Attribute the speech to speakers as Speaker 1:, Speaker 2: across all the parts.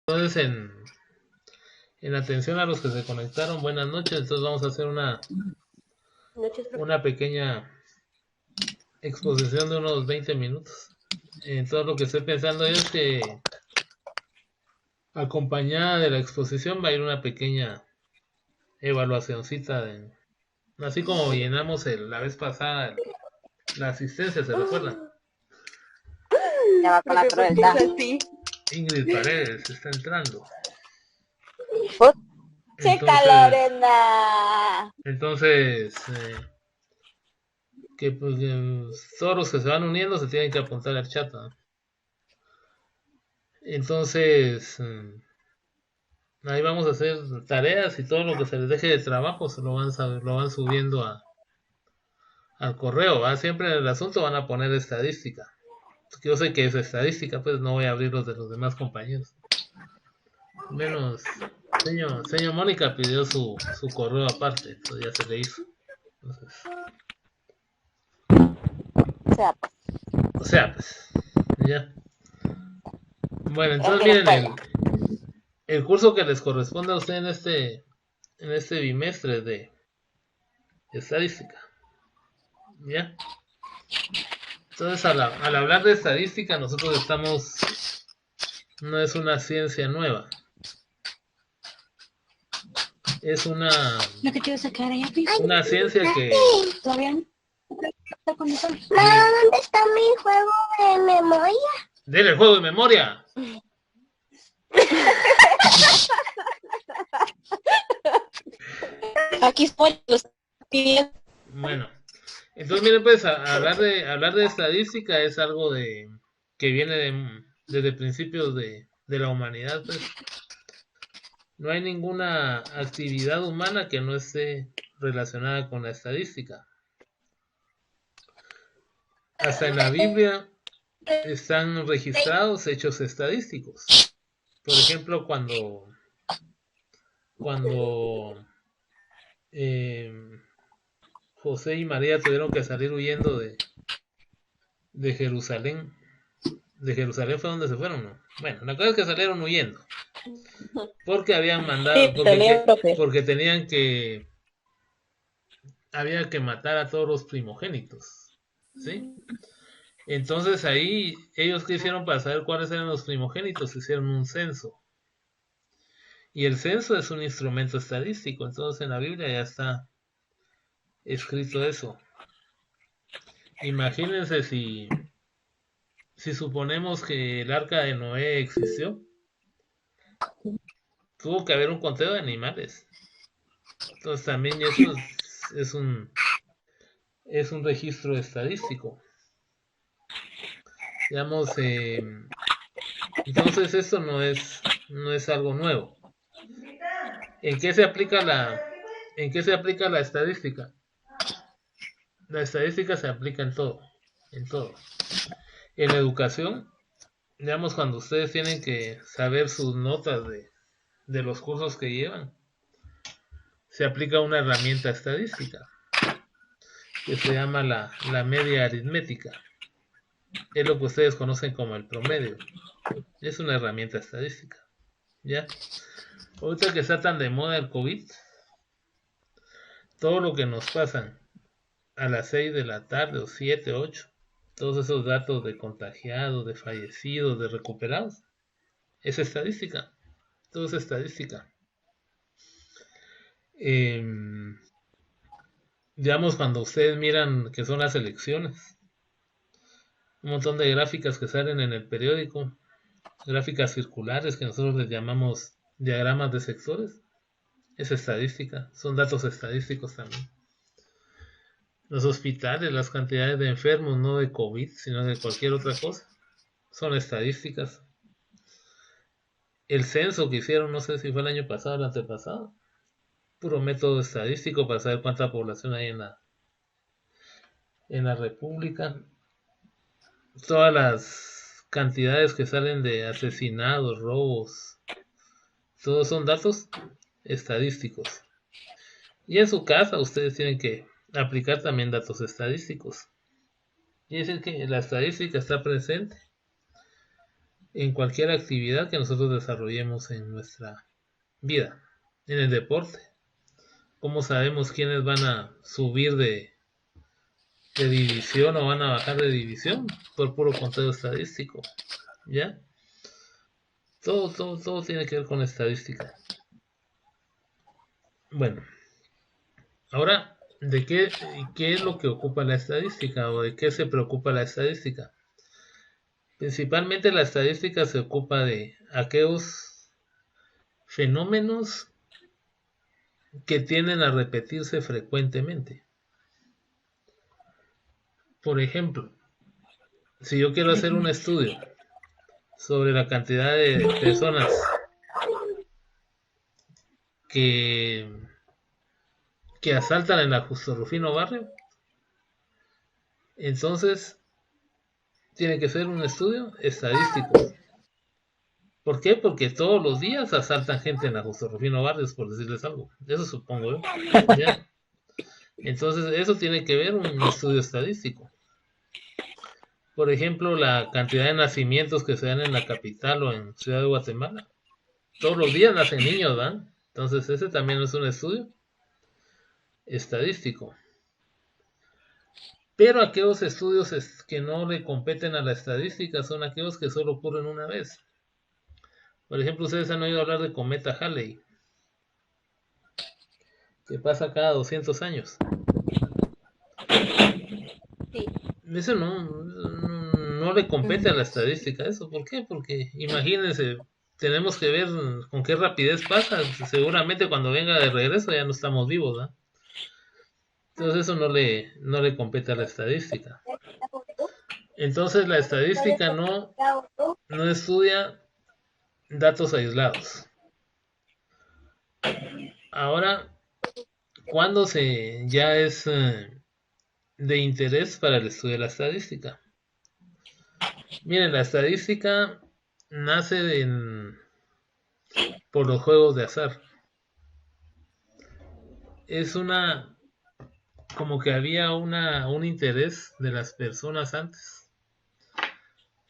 Speaker 1: Entonces, en atención a los que se conectaron, buenas noches. Entonces vamos a hacer una pequeña exposición de unos 20 minutos. Todo lo que estoy pensando es que acompañada de la exposición va a ir una pequeña evaluacioncita así como llenamos la vez pasada la asistencia, ¿se recuerdan?
Speaker 2: Ya va con la crueldad.
Speaker 1: Ingrid Paredes está entrando.
Speaker 2: Chica Lorena.
Speaker 1: Entonces que pues todos los que se van uniendo se tienen que apuntar al chat, ¿no? Entonces ahí vamos a hacer tareas y todo lo que se les deje de trabajo se lo van subiendo al correo, ¿va? Siempre en el asunto van a poner estadística. Yo sé que es estadística, pues no voy a abrir los de los demás compañeros. Menos señor Mónica pidió su correo aparte, entonces ya se le hizo. Entonces, o sea, pues, ya. Bueno, entonces miren, el curso que les corresponde a usted en este bimestre de estadística. ¿Ya? Entonces, al hablar de estadística, nosotros no es una ciencia nueva. Es una ciencia que...
Speaker 3: ¿Todavía no? ¿Dónde está mi juego de memoria?
Speaker 1: ¡Dele el juego de memoria!
Speaker 2: Aquí estoy.
Speaker 1: Bueno, entonces miren, pues hablar de estadística es algo que viene desde principios de la humanidad, pues. No hay ninguna actividad humana que no esté relacionada con la estadística. Hasta en la Biblia están registrados hechos estadísticos. Por ejemplo, cuando José y María tuvieron que salir huyendo de Jerusalén. De Jerusalén fue donde se fueron, ¿no? Bueno, la cosa es que salieron huyendo. Porque habían mandado, porque tenían había que matar a todos los primogénitos. ¿Sí? Entonces ahí ellos que hicieron para saber cuáles eran los primogénitos, hicieron un censo. Y el censo es un instrumento estadístico, entonces en la Biblia ya está escrito eso. Imagínense si suponemos que el arca de Noé existió, tuvo que haber un conteo de animales. Entonces también eso es un registro estadístico. Digamos, entonces esto no es algo nuevo. ¿En qué se aplica la estadística? La estadística se aplica en todo, en todo. En la educación, digamos, cuando ustedes tienen que saber sus notas de los cursos que llevan, se aplica una herramienta estadística que se llama la media aritmética. Es lo que ustedes conocen como el promedio. Es una herramienta estadística. ¿Ya? Ahorita que está tan de moda el COVID, todo lo que nos pasan a las 6 de la tarde o 7, 8, todos esos datos de contagiados, de fallecidos, de recuperados, es estadística. Todo es estadística. Digamos, cuando ustedes miran que son las elecciones, un montón de gráficas que salen en el periódico, gráficas circulares que nosotros les llamamos diagramas de sectores, es estadística, son datos estadísticos también. Los hospitales, las cantidades de enfermos, no de COVID, sino de cualquier otra cosa, son estadísticas. El censo que hicieron, no sé si fue el año pasado o el antepasado, puro método estadístico para saber cuánta población hay en la República. Todas las cantidades que salen de asesinados, robos, todos son datos estadísticos. Y en su casa ustedes tienen que aplicar también datos estadísticos. Y es decir que la estadística está presente en cualquier actividad que nosotros desarrollemos en nuestra vida, en el deporte. ¿Cómo sabemos quiénes van a subir de división o van a bajar de división? Por puro conteo estadístico, ¿ya? Todo tiene que ver con estadística. Bueno, ahora, qué es lo que ocupa la estadística o de qué se preocupa la estadística? Principalmente la estadística se ocupa de aquellos fenómenos que tienden a repetirse frecuentemente. Por ejemplo, si yo quiero hacer un estudio sobre la cantidad de personas que asaltan en la Justo Rufino Barrio, entonces tiene que ser un estudio estadístico. ¿Por qué? Porque todos los días asaltan gente en la Justo Rufino Barrios, por decirles algo. Eso supongo yo. ¿Ya? Entonces, eso tiene que ver un estudio estadístico. Por ejemplo, la cantidad de nacimientos que se dan en la capital o en Ciudad de Guatemala. Todos los días nacen niños, ¿verdad? Entonces, ese también es un estudio estadístico. Pero aquellos estudios que no le competen a la estadística son aquellos que solo ocurren una vez. Por ejemplo, ustedes han oído hablar de cometa Halley, que pasa cada 200 años.
Speaker 2: Sí.
Speaker 1: Eso no le compete a la estadística, eso. ¿Por qué? Porque imagínense, tenemos que ver con qué rapidez pasa. Seguramente cuando venga de regreso ya no estamos vivos, ¿verdad? Entonces eso no le compete a la estadística. Entonces la estadística no estudia datos aislados. Ahora, ¿cuándo ya es de interés para el estudio de la estadística? Miren, la estadística nace por los juegos de azar. Es como que había un interés de las personas antes,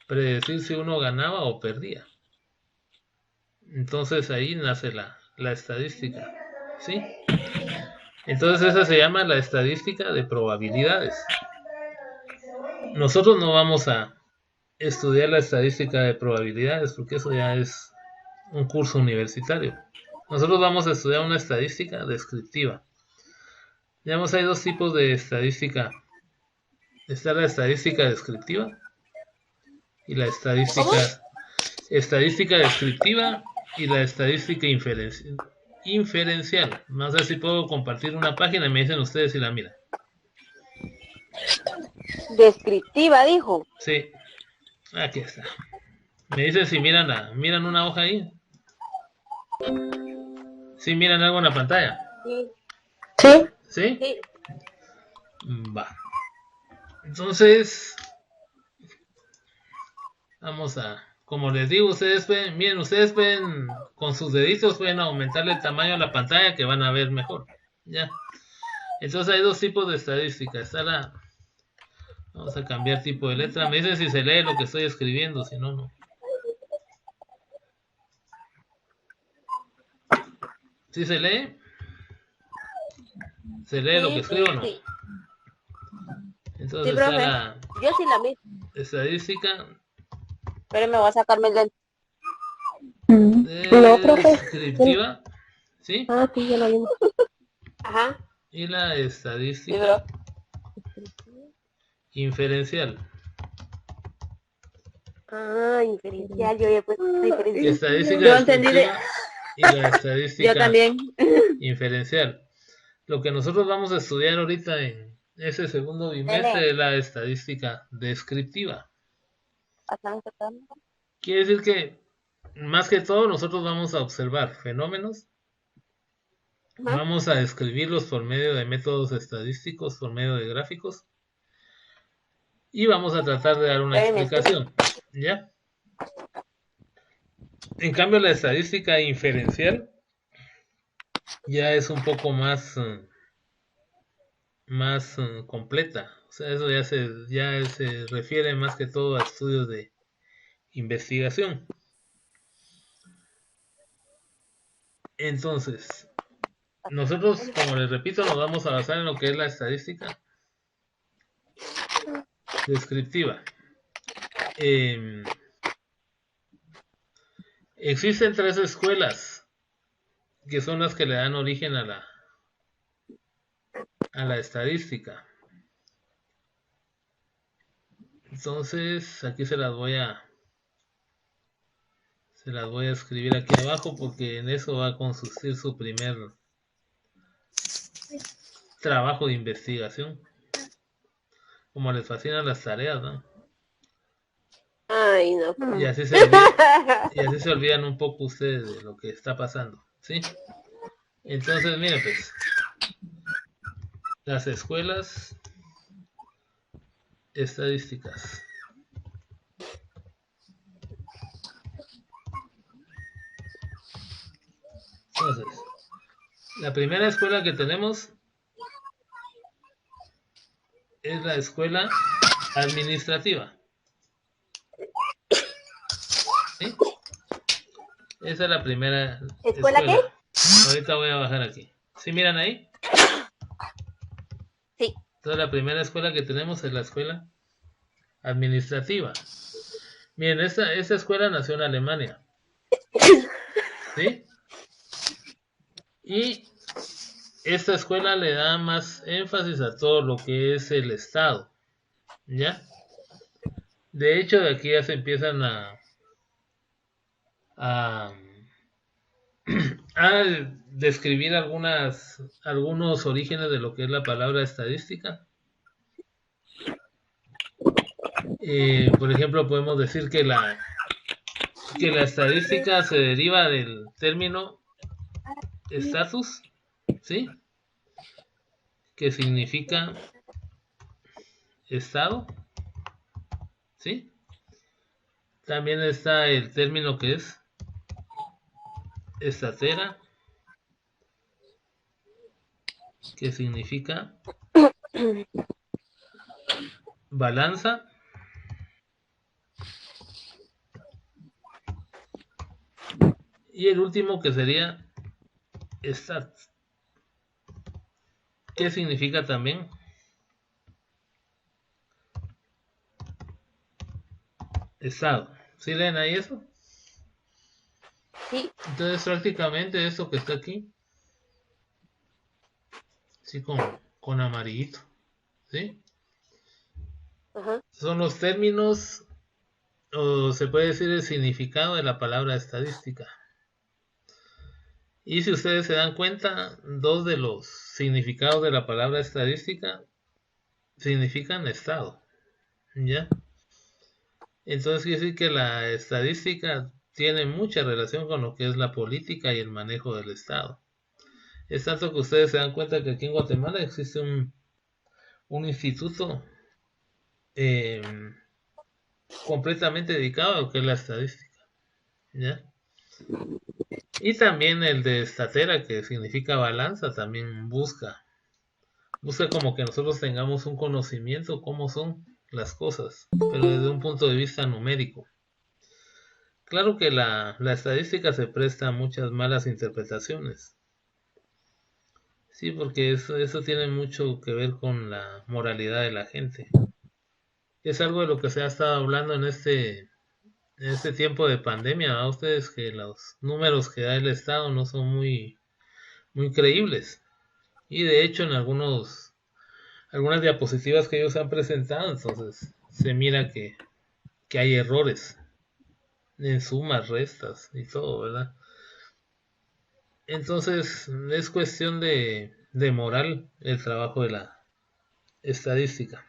Speaker 1: predecir si uno ganaba o perdía. Entonces ahí nace la estadística, ¿sí? Entonces esa se llama la estadística de probabilidades. Nosotros no vamos a estudiar la estadística de probabilidades porque eso ya es un curso universitario. Nosotros vamos a estudiar una estadística descriptiva. Digamos, hay dos tipos de estadística. Está la estadística descriptiva y la estadística descriptiva y la estadística inferencial. No sé si puedo compartir una página y me dicen ustedes si la miran.
Speaker 2: Descriptiva, dijo.
Speaker 1: Sí, aquí está. Me dicen si miran una hoja ahí. ¿Sí miran algo en la pantalla?
Speaker 2: Sí.
Speaker 1: ¿Sí?
Speaker 2: Sí.
Speaker 1: Va. Entonces, vamos como les digo, ustedes pueden con sus deditos pueden aumentarle el tamaño a la pantalla que van a ver mejor. Ya. Entonces hay dos tipos de estadística. Vamos a cambiar tipo de letra. Me dicen si se lee lo que estoy escribiendo, si no, no. ¿Sí se lee? ¿Se lee lo que escribo o no?
Speaker 2: Sí.
Speaker 1: Entonces
Speaker 2: sí,
Speaker 1: está la
Speaker 2: yo sí la vi.
Speaker 1: Estadística.
Speaker 2: Pero me voy a sacarme el lente.
Speaker 1: Descriptiva. ¿Sí?
Speaker 3: Ah, sí, ya lo vimos.
Speaker 2: Ajá.
Speaker 1: Y la estadística inferencial.
Speaker 2: Ah, inferencial, yo había puesto diferencial.
Speaker 1: Estadística
Speaker 2: Yo entendí
Speaker 1: descriptiva y la estadística
Speaker 2: Yo también.
Speaker 1: inferencial. Lo que nosotros vamos a estudiar ahorita en ese segundo bimestre es la estadística descriptiva. Quiere decir que más que todo nosotros vamos a observar fenómenos, vamos a describirlos por medio de métodos estadísticos, por medio de gráficos, y vamos a tratar de dar una explicación, ¿ya? En cambio, la estadística inferencial ya es un poco más completa. O sea, eso ya se refiere más que todo a estudios de investigación. Entonces, nosotros, como les repito, nos vamos a basar en lo que es la estadística descriptiva. Existen 3 escuelas que son las que le dan origen a la estadística. Entonces, aquí se las voy a escribir aquí abajo, porque en eso va a consistir su primer trabajo de investigación. Como les fascinan las tareas, ¿no?
Speaker 2: Ay, no.
Speaker 1: Y así se olvidan un poco ustedes de lo que está pasando, ¿sí? Entonces, miren, pues, las escuelas estadísticas. Entonces, la primera escuela que tenemos es la escuela administrativa. ¿Sí? Esa es la primera
Speaker 2: ¿Escuela qué?
Speaker 1: Ahorita voy a bajar aquí. ¿Sí miran ahí?
Speaker 2: Sí.
Speaker 1: Entonces la primera escuela que tenemos es la escuela administrativa. Miren, esta escuela nació en Alemania. ¿Sí? Y esta escuela le da más énfasis a todo lo que es el Estado. ¿Ya? De hecho, de aquí ya se empiezan a describir algunos orígenes de lo que es la palabra estadística. Por ejemplo, podemos decir que la estadística se deriva del término estatus, ¿sí? Que significa estado, ¿sí? También está el término que es estatera, que significa balanza. Y el último que sería stat, que significa también estado. ¿Sí leen ahí eso?
Speaker 2: Sí.
Speaker 1: Entonces prácticamente esto que está aquí, sí, con amarillito, ¿sí?
Speaker 2: Ajá.
Speaker 1: Son los términos, o se puede decir el significado de la palabra estadística. Y si ustedes se dan cuenta, 2 de los significados de la palabra estadística significan estado, ¿ya? Entonces quiere decir que la estadística tiene mucha relación con lo que es la política y el manejo del Estado. Es tanto que ustedes se dan cuenta que aquí en Guatemala existe un instituto completamente dedicado a lo que es la estadística, ¿ya? Y también el de estatera, que significa balanza, también busca como que nosotros tengamos un conocimiento cómo son las cosas, pero desde un punto de vista numérico. Claro que la estadística se presta a muchas malas interpretaciones. Sí, porque eso tiene mucho que ver con la moralidad de la gente. Es algo de lo que se ha estado hablando en este tiempo de pandemia, ¿verdad? Ustedes, que los números que da el Estado no son muy, muy creíbles. Y de hecho en algunas diapositivas que ellos han presentado, entonces se mira que hay errores en sumas, restas y todo, ¿verdad? Entonces es cuestión de moral el trabajo de la estadística.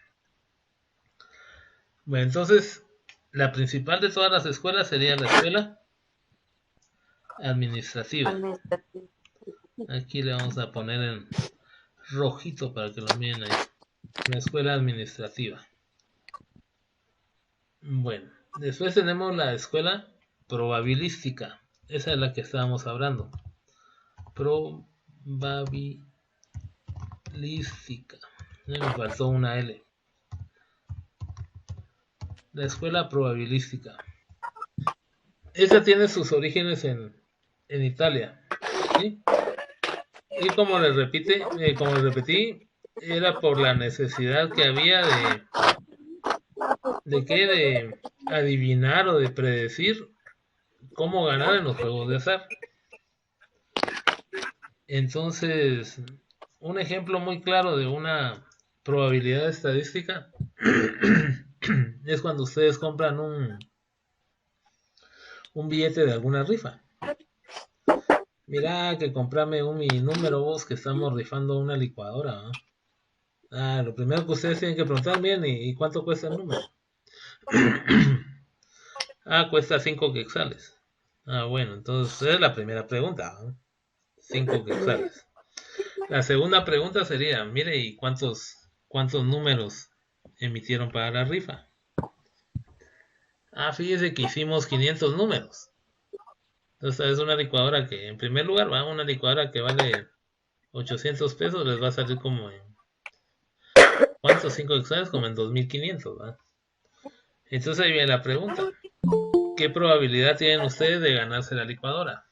Speaker 1: Bueno, entonces la principal de todas las escuelas sería la escuela administrativa. Aquí le vamos a poner en rojito para que lo miren ahí. La escuela administrativa. Bueno, después tenemos la escuela probabilística. Esa es la que estábamos hablando. Probabilística. Me faltó una L. La escuela probabilística. esa tiene sus orígenes en Italia, ¿sí? Y como les repetí, era por la necesidad que había de adivinar o de predecir cómo ganar en los juegos de azar. Entonces, un ejemplo muy claro de una probabilidad estadística es cuando ustedes compran un billete de alguna rifa. Mira que comprame mi número vos que estamos rifando una licuadora, ¿no? Lo primero que ustedes tienen que preguntar bien y cuánto cuesta el número. Cuesta 5 quetzales. Bueno, entonces esa es la primera pregunta, ¿no? 5 quetzales. La segunda pregunta sería, mire, ¿y cuántos números emitieron para la rifa? Fíjese que hicimos 500 números. Entonces es una licuadora que, en primer lugar, una licuadora que vale 800 pesos, les va a salir como en... ¿Cuántos 5 quetzales? Como en 2500, ¿va? Entonces ahí viene la pregunta. ¿Qué probabilidad tienen ustedes de ganarse la licuadora?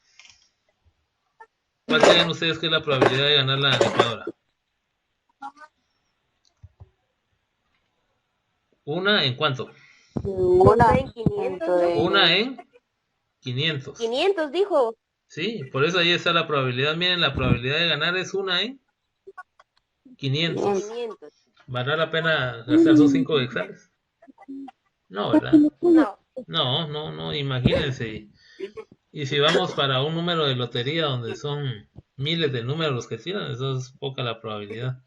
Speaker 1: ¿Cuál creen ustedes que es la probabilidad de ganar la licuadora? ¿Una en cuánto?
Speaker 2: Una en 500, ¿no?
Speaker 1: Una en 500.
Speaker 2: 500 dijo.
Speaker 1: Sí, por eso ahí está la probabilidad. Miren, la probabilidad de ganar es una en 500.
Speaker 2: 500.
Speaker 1: ¿Valdrá la pena gastar sus 5 quetzales? No, ¿verdad?
Speaker 2: No.
Speaker 1: No, imagínense. Y si vamos para un número de lotería donde son miles de números los que tiran, eso es poca la probabilidad.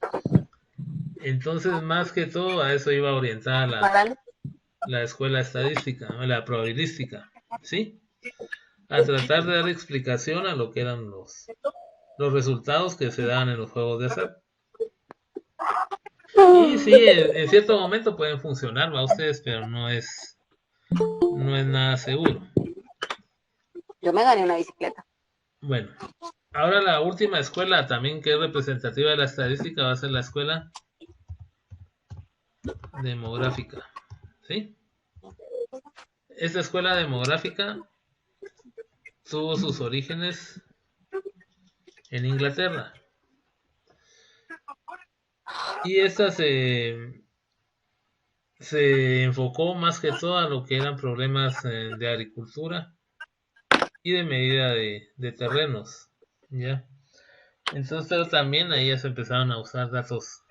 Speaker 1: Entonces, más que todo, a eso iba orientada la escuela estadística, la probabilística, ¿sí? A tratar de dar explicación a lo que eran los resultados que se dan en los juegos de azar. Y sí, en cierto momento pueden funcionar, va ustedes, pero no es nada seguro.
Speaker 2: Yo me gané una bicicleta.
Speaker 1: Bueno, ahora la última escuela también que es representativa de la estadística va a ser la escuela demográfica, ¿sí? Esta escuela demográfica tuvo sus orígenes en Inglaterra. Y esta se enfocó más que todo a lo que eran problemas de agricultura y de medida de terrenos, ¿ya? Entonces, pero también ahí ya se empezaron a usar datos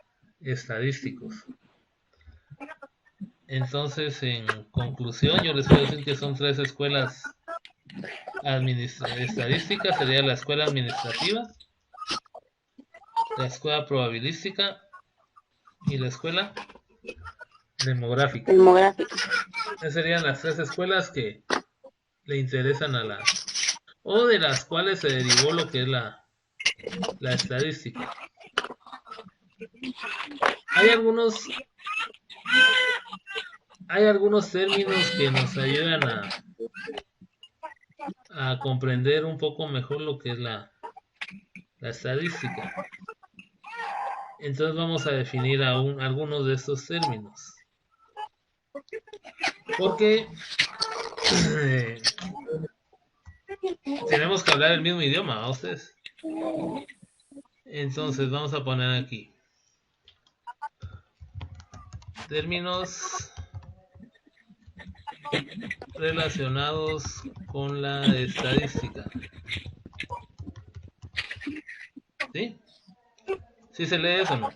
Speaker 1: estadísticos. Entonces, en conclusión, yo les puedo decir que son 3 escuelas estadísticas. Sería la escuela administrativa, la escuela probabilística y la escuela demográfica. Esas serían las 3 escuelas que le interesan o de las cuales se derivó lo que es la estadística. Hay algunos términos que nos ayudan a comprender un poco mejor lo que es la estadística. Entonces vamos a definir algunos de estos términos. Porque tenemos que hablar el mismo idioma, ¿a ustedes? Entonces vamos a poner aquí términos relacionados con la estadística. ¿Sí? ¿Sí se lee eso o no?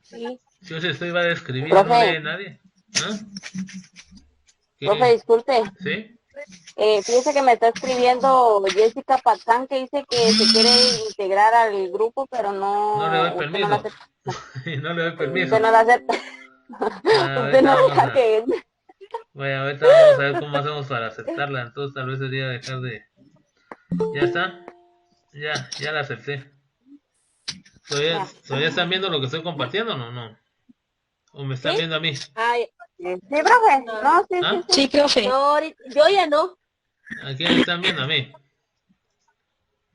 Speaker 2: Sí.
Speaker 1: Si yo se iba a describir, no lee nadie. ¿Ah?
Speaker 2: Profe, disculpe.
Speaker 1: ¿Sí?
Speaker 2: Fíjese que me está escribiendo Jessica Patán que dice que se quiere integrar al grupo, pero
Speaker 1: No le doy permiso. No le doy permiso.
Speaker 2: Usted no la acepta. Usted no deja que...
Speaker 1: Bueno, ahorita vamos a ver cómo hacemos para aceptarla. Entonces tal vez sería dejar de... ¿Ya está? Ya la acepté. ¿Todavía están viendo lo que estoy compartiendo o no? ¿O me están viendo a mí?
Speaker 2: Ay, sí, profe. No, sí,
Speaker 1: ¿Ah?
Speaker 2: sí, profe. No, yo ya no.
Speaker 1: ¿A quién están viendo a mí?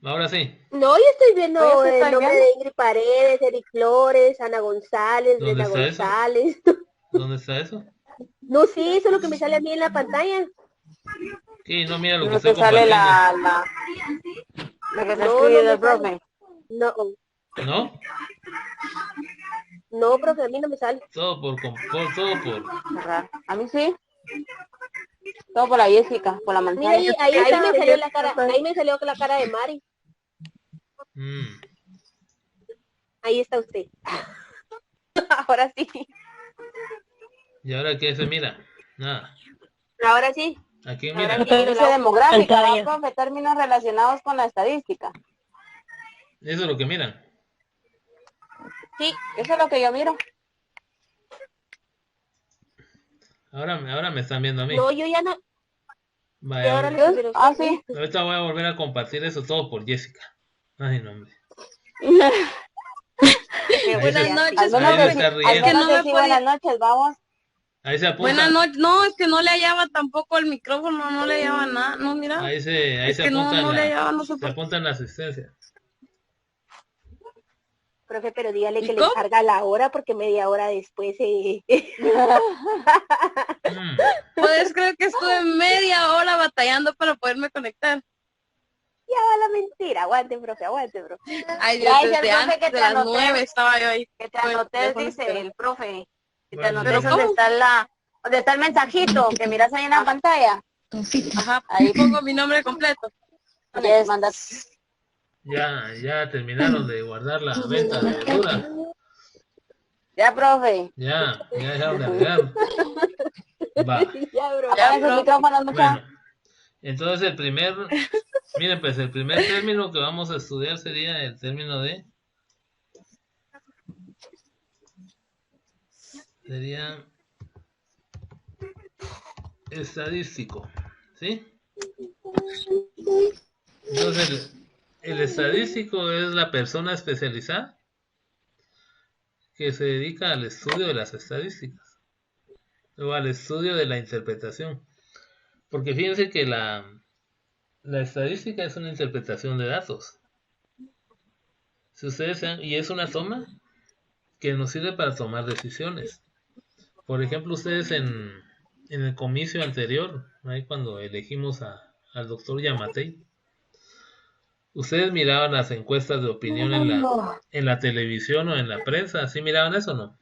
Speaker 1: Ahora sí.
Speaker 2: No, yo estoy viendo el nombre de Ingrid Paredes, Eric Flores, Ana González, Brenda González.
Speaker 1: ¿Dónde está eso?
Speaker 4: No, sí, eso es lo que me sale a mí en la pantalla.
Speaker 1: Sí, no mira lo que
Speaker 2: No
Speaker 1: estoy
Speaker 2: te sale
Speaker 1: compartiendo.
Speaker 2: lo que está
Speaker 4: No,
Speaker 2: escribiendo
Speaker 4: no
Speaker 2: el
Speaker 4: me sale.
Speaker 2: profe.
Speaker 4: No,
Speaker 1: ¿No?
Speaker 4: no, profe, a mí no me sale.
Speaker 1: Todo todo por.
Speaker 2: Ajá. A mí sí. Todo por la Jessica, por la
Speaker 4: Mira,
Speaker 2: manzana.
Speaker 4: ahí me salió la cara, ahí me salió la cara de Mari.
Speaker 1: Mm,
Speaker 4: Ahí está usted.
Speaker 2: Ahora sí.
Speaker 1: ¿Y ahora qué se mira? Nada.
Speaker 4: Ahora sí.
Speaker 1: ¿A quién
Speaker 4: Ahora
Speaker 1: mira?
Speaker 4: sí miro
Speaker 2: Dice
Speaker 4: la
Speaker 2: demográfica, ¿va,
Speaker 3: Pantalla.
Speaker 2: profe? Términos relacionados con la estadística.
Speaker 1: Eso es lo que miran.
Speaker 2: Sí, eso es lo que yo miro.
Speaker 1: Ahora me están viendo a mí.
Speaker 4: No, yo ya no. Y
Speaker 1: Vaya,
Speaker 4: ahora le estoy viendo a usted.
Speaker 2: Sí.
Speaker 1: ahorita voy a volver a compartir eso todo por Jessica. Ay, no, hombre.
Speaker 2: Qué
Speaker 5: Buenas
Speaker 1: se-
Speaker 5: noches,
Speaker 2: Al menos
Speaker 1: ahí se
Speaker 5: profe.
Speaker 1: está
Speaker 2: al
Speaker 1: riendo.
Speaker 5: que
Speaker 2: menos
Speaker 5: no me
Speaker 2: decir
Speaker 5: podía.
Speaker 2: buenas noches, vamos.
Speaker 1: Ahí se
Speaker 5: Buenas
Speaker 1: apunta.
Speaker 5: noches. No, es que no le hallaba tampoco el micrófono, no le hallaba nada. No, mira.
Speaker 1: Ahí
Speaker 5: Es
Speaker 1: se
Speaker 5: que no,
Speaker 1: apunta
Speaker 5: no le hallaba, no sé
Speaker 1: se
Speaker 5: por qué.
Speaker 1: apunta en la asistencia.
Speaker 4: Profe, pero dígale
Speaker 5: ¿Y
Speaker 4: que le
Speaker 5: cómo?
Speaker 4: carga la hora porque media hora después
Speaker 1: Mm,
Speaker 5: ¿Puedes creer que estuve media hora batallando para poderme conectar?
Speaker 4: Ya va la mentira. Aguante, profe, aguante, profe.
Speaker 5: Ay, Dios,
Speaker 2: Ya dice el
Speaker 5: desde
Speaker 2: profe
Speaker 5: antes
Speaker 2: que
Speaker 5: de
Speaker 2: te
Speaker 5: las
Speaker 2: anoté,
Speaker 5: 9 estaba yo ahí.
Speaker 2: que te
Speaker 5: con el
Speaker 2: anoté,
Speaker 5: teléfono
Speaker 2: dice
Speaker 5: esperando.
Speaker 2: el profe. Que te
Speaker 1: bueno,
Speaker 2: anoté
Speaker 5: ¿Pero
Speaker 2: donde
Speaker 5: cómo?
Speaker 2: está donde está el mensajito que miras ahí en la pantalla.
Speaker 5: Ajá,
Speaker 2: Ahí
Speaker 5: pongo mi nombre completo.
Speaker 2: yes. Manda.
Speaker 1: ya terminaron de guardar la venta de verdura.
Speaker 2: Ya, profe.
Speaker 1: Ya dejaron de regar. Va.
Speaker 4: Ya, bro.
Speaker 5: Ya,
Speaker 2: Apaga su
Speaker 5: profe.
Speaker 2: micrófono, mucha.
Speaker 1: Bueno, entonces miren, pues el primer término que vamos a estudiar sería el término sería estadístico, ¿sí? Entonces el estadístico es la persona especializada que se dedica al estudio de las estadísticas o al estudio de la interpretación. Porque fíjense que la estadística es una interpretación de datos. Si y es una toma que nos sirve para tomar decisiones. Por ejemplo, ustedes en el comicio anterior, ahí cuando elegimos al doctor Yamatei, ustedes miraban las encuestas de opinión en la televisión o en la prensa, ¿sí miraban eso o no?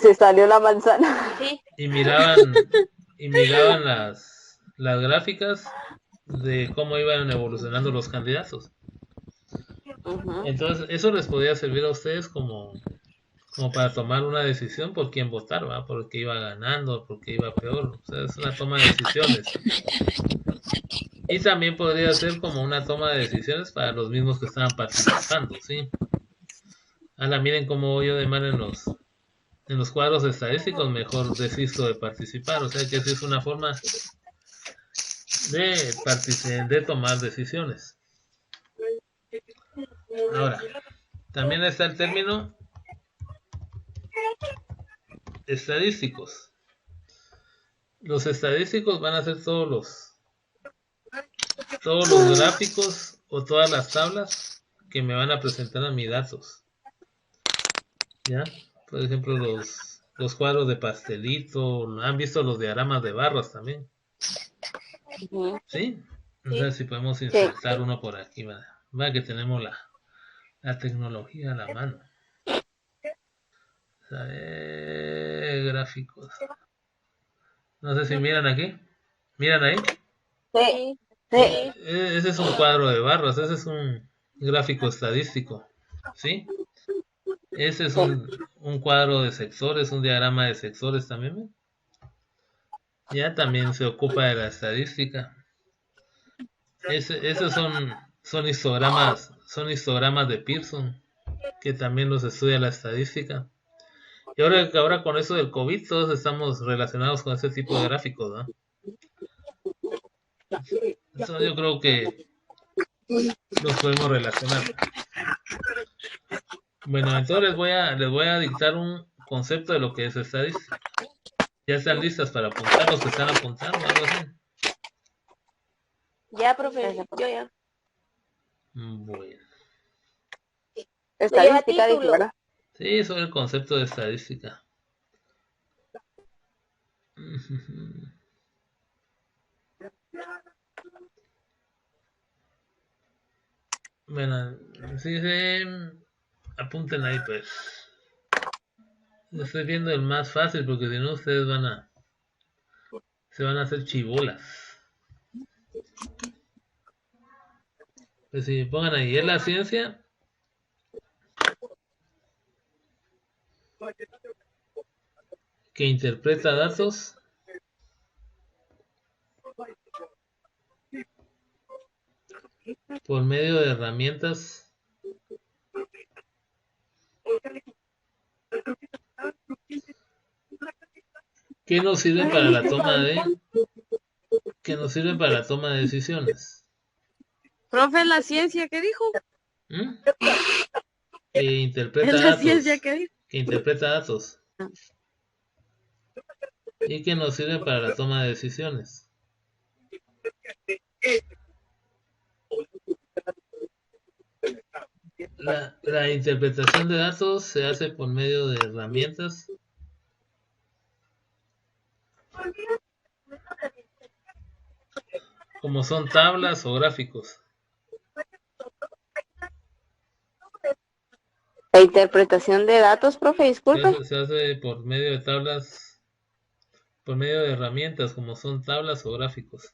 Speaker 2: Se salió la manzana.
Speaker 4: Sí.
Speaker 1: Y miraban las gráficas de cómo iban evolucionando los candidatos. Entonces, eso les podía servir a ustedes como para tomar una decisión por quién votar, ¿va? Por qué iba ganando, por qué iba peor. O sea, es una toma de decisiones. Y también podría ser como una toma de decisiones para los mismos que estaban participando, ¿sí? Miren cómo voy yo de mal en los cuadros estadísticos, mejor desisto de participar. O sea que sí es una forma de tomar decisiones. Ahora, también está el término estadísticos. Los estadísticos van a ser todos los gráficos o todas las tablas que me van a presentar a mis datos. ¿Ya? Por ejemplo, los cuadros de pastelito, han visto los diagramas de barras también. ¿Sí? No sé si podemos insertar uno por aquí, va que tenemos la tecnología a la mano. Gráficos. No sé si miran aquí. ¿Miran ahí?
Speaker 2: Sí.
Speaker 1: Ese es un cuadro de barras, ese es un gráfico estadístico. ¿Sí? Ese es un cuadro de sectores, un diagrama de sectores también. ¿Ven? Ya también se ocupa de la estadística. Esos son histogramas de Pearson, que también los estudia la estadística. Y ahora con eso del COVID, todos estamos relacionados con ese tipo de gráficos, ¿no? Entonces yo creo que los podemos relacionar. Bueno, entonces les voy a dictar un concepto de lo que es estadística. ¿Ya están listas para apuntar los que están apuntando? Algo así.
Speaker 4: Ya, profe. Yo ya.
Speaker 1: Bueno.
Speaker 2: Estadística, dije, ¿verdad?
Speaker 1: Sí, sobre el concepto de estadística. Bueno, sí, apunten ahí pues. Estoy viendo el más fácil porque si no ustedes se van a hacer chibolas. Pues si pongan ahí, es la ciencia que interpreta datos por medio de herramientas que nos sirven para la toma de decisiones.
Speaker 5: Profe, la ciencia, ¿qué dijo?
Speaker 1: ¿Mm? Que
Speaker 5: Es
Speaker 1: interpreta
Speaker 5: la
Speaker 1: datos.
Speaker 5: ciencia que dijo.
Speaker 1: Que interpreta datos. Y que nos sirve para la toma de decisiones. La interpretación de datos se hace por medio de herramientas como son tablas o gráficos.
Speaker 2: La interpretación de datos, profe, disculpe.
Speaker 1: Se hace por medio de tablas, por medio de herramientas como son tablas o gráficos.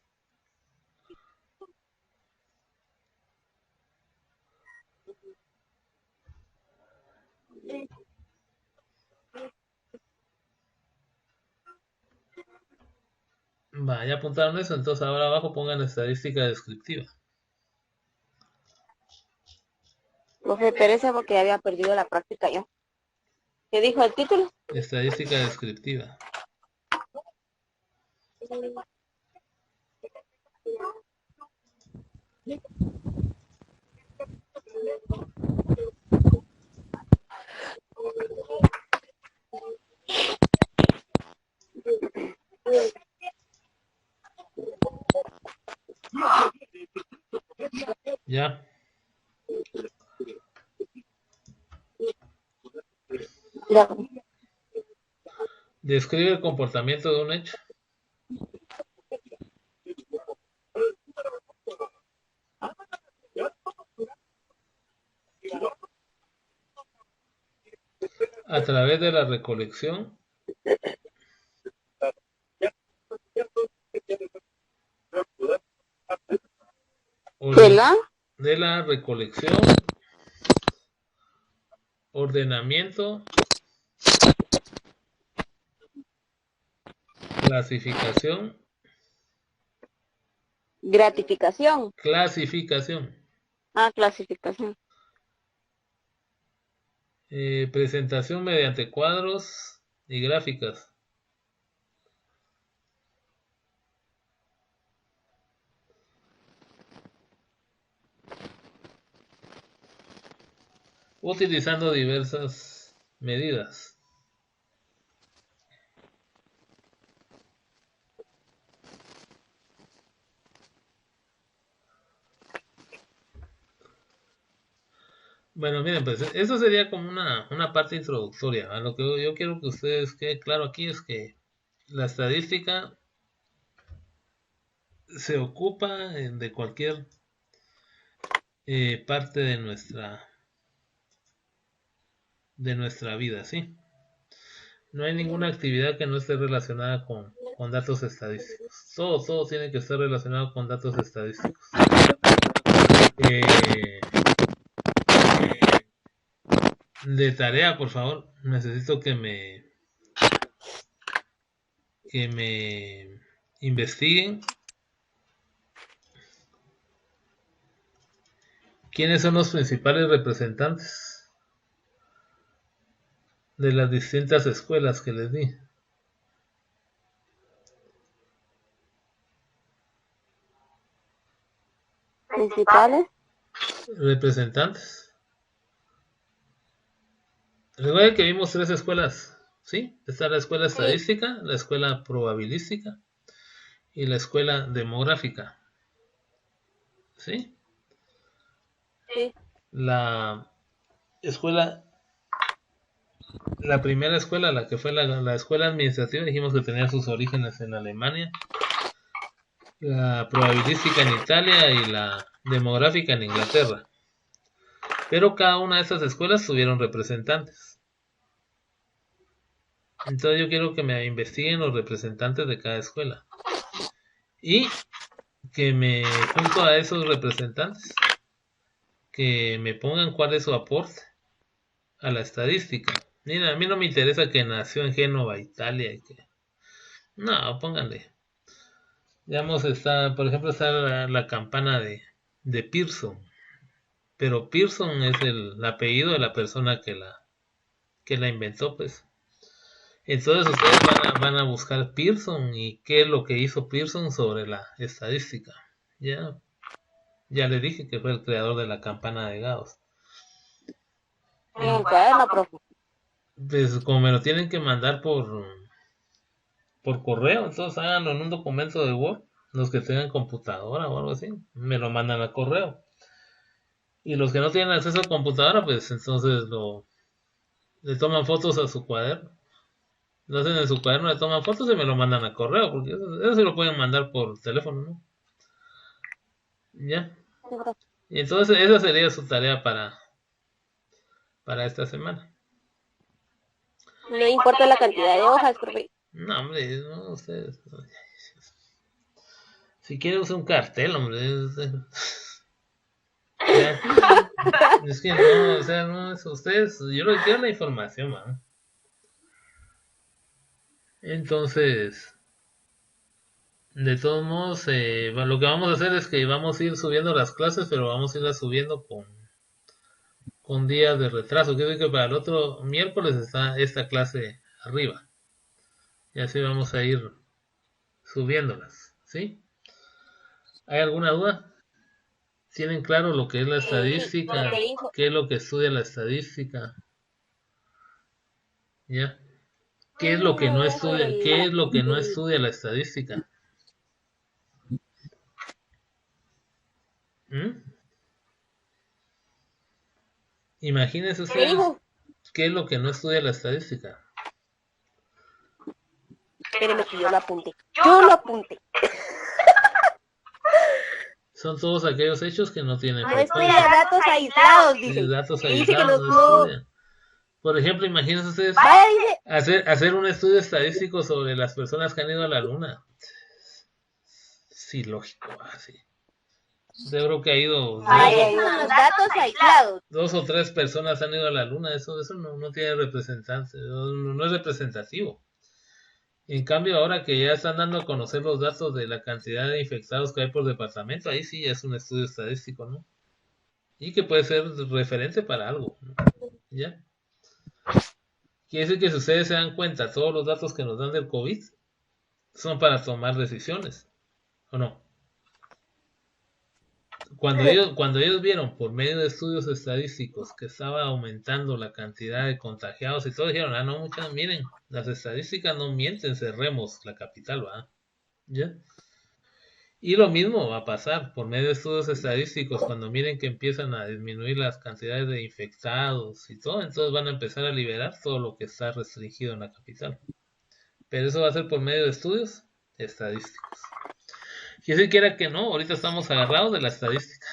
Speaker 1: Va, ya apuntaron eso, entonces ahora abajo pongan estadística descriptiva.
Speaker 2: Profe, pereza porque ya había perdido la práctica yo. ¿Qué dijo el título?
Speaker 1: Estadística descriptiva. Ya.
Speaker 2: Ya.
Speaker 1: Describe el comportamiento de un hecho. A través de la recolección de la recolección, ordenamiento, clasificación,
Speaker 2: Gratificación.
Speaker 1: clasificación,
Speaker 2: Clasificación.
Speaker 1: presentación mediante cuadros y gráficas. Utilizando diversas medidas. Bueno, miren, pues eso sería como una parte introductoria. A lo que yo quiero que ustedes quede claro aquí es que la estadística se ocupa de cualquier parte de nuestra vida, ¿sí? No hay ninguna actividad que no esté relacionada con datos estadísticos. Todo tiene que estar relacionado con datos estadísticos. De tarea, por favor, necesito que me investiguen quiénes son los principales representantes de las distintas escuelas que les di.
Speaker 2: Principales.
Speaker 1: Representantes. Recuerden que vimos 3 escuelas, ¿sí? Está la escuela estadística, la escuela probabilística y la escuela demográfica, ¿sí?
Speaker 2: Sí.
Speaker 1: La escuela La primera escuela, la que fue la escuela administrativa, dijimos que tenía sus orígenes en Alemania, la probabilística en Italia y la demográfica en Inglaterra. Pero cada una de esas escuelas tuvieron representantes. Entonces yo quiero que me investiguen los representantes de cada escuela. Y que me, junto a esos representantes, que me pongan cuál es su aporte a la estadística. Mira, a mí no me interesa que nació en Génova, Italia, y que... No, pónganle. Digamos, por ejemplo, está la campana de Pearson. Pero Pearson es el apellido de la persona que la inventó, pues. Entonces ustedes van a buscar Pearson y qué es lo que hizo Pearson sobre la estadística. Ya le dije que fue el creador de la campana de Gauss.
Speaker 2: En el cuaderno, profe.
Speaker 1: Pues como me lo tienen que mandar por correo, entonces háganlo en un documento de Word. Los que tengan computadora o algo así, me lo mandan a correo. Y los que no tienen acceso a computadora, pues entonces le toman fotos a su cuaderno. Lo hacen en su cuaderno, le toman fotos y me lo mandan a correo, porque eso se lo pueden mandar por teléfono, ¿no? Ya.
Speaker 2: Sí, profe.
Speaker 1: Y entonces esa sería su tarea para esta semana.
Speaker 2: No importa la cantidad de hojas, profe.
Speaker 1: No, hombre, no, ustedes. Si quiere usar un cartel, hombre. Ya. Es que no, o sea, no, es ustedes. Yo les quiero la información, man. Entonces, de todos modos, lo que vamos a hacer es que vamos a ir subiendo las clases, pero vamos a irlas subiendo con días de retraso. Quiere decir que para el otro miércoles está esta clase arriba. Y así vamos a ir subiéndolas, ¿sí? ¿Hay alguna duda? ¿Tienen claro lo que es la estadística? ¿Qué es lo que estudia la estadística? ¿Ya? ¿Qué es lo que no estudia? ¿Qué es lo que no estudia la estadística? Imagínense ustedes qué es lo que no estudia la estadística.
Speaker 4: Espérenme que yo lo apunte. Yo lo apunte.
Speaker 1: Son todos aquellos hechos que no tienen
Speaker 4: No estudia datos aislados, dice.
Speaker 1: Datos
Speaker 4: Dice que
Speaker 1: aislados
Speaker 4: los
Speaker 1: no estudian. Por ejemplo, imagínense ustedes
Speaker 4: Vaya, dice.
Speaker 1: hacer un estudio estadístico sobre las personas que han ido a la luna. Sí, lógico, así. Yo creo que ha ido
Speaker 4: Los datos aislados.
Speaker 1: 2 o 3 personas han ido a la luna. Eso no tiene representante, no es representativo. En cambio, ahora que ya están dando a conocer los datos de la cantidad de infectados que hay por departamento, ahí sí es un estudio estadístico, ¿no? Y que puede ser referente para algo, ¿no? ¿Ya? Quiere decir que si ustedes se dan cuenta, todos los datos que nos dan del COVID son para tomar decisiones, ¿o no? Cuando ellos vieron por medio de estudios estadísticos que estaba aumentando la cantidad de contagiados y todo, dijeron, no, muchachos, miren, las estadísticas no mienten, cerremos la capital, ¿va? ¿Ya? Y lo mismo va a pasar por medio de estudios estadísticos, cuando miren que empiezan a disminuir las cantidades de infectados y todo, entonces van a empezar a liberar todo lo que está restringido en la capital. Pero eso va a ser por medio de estudios estadísticos. Quiere decir que era que no, ahorita estamos agarrados de la estadística.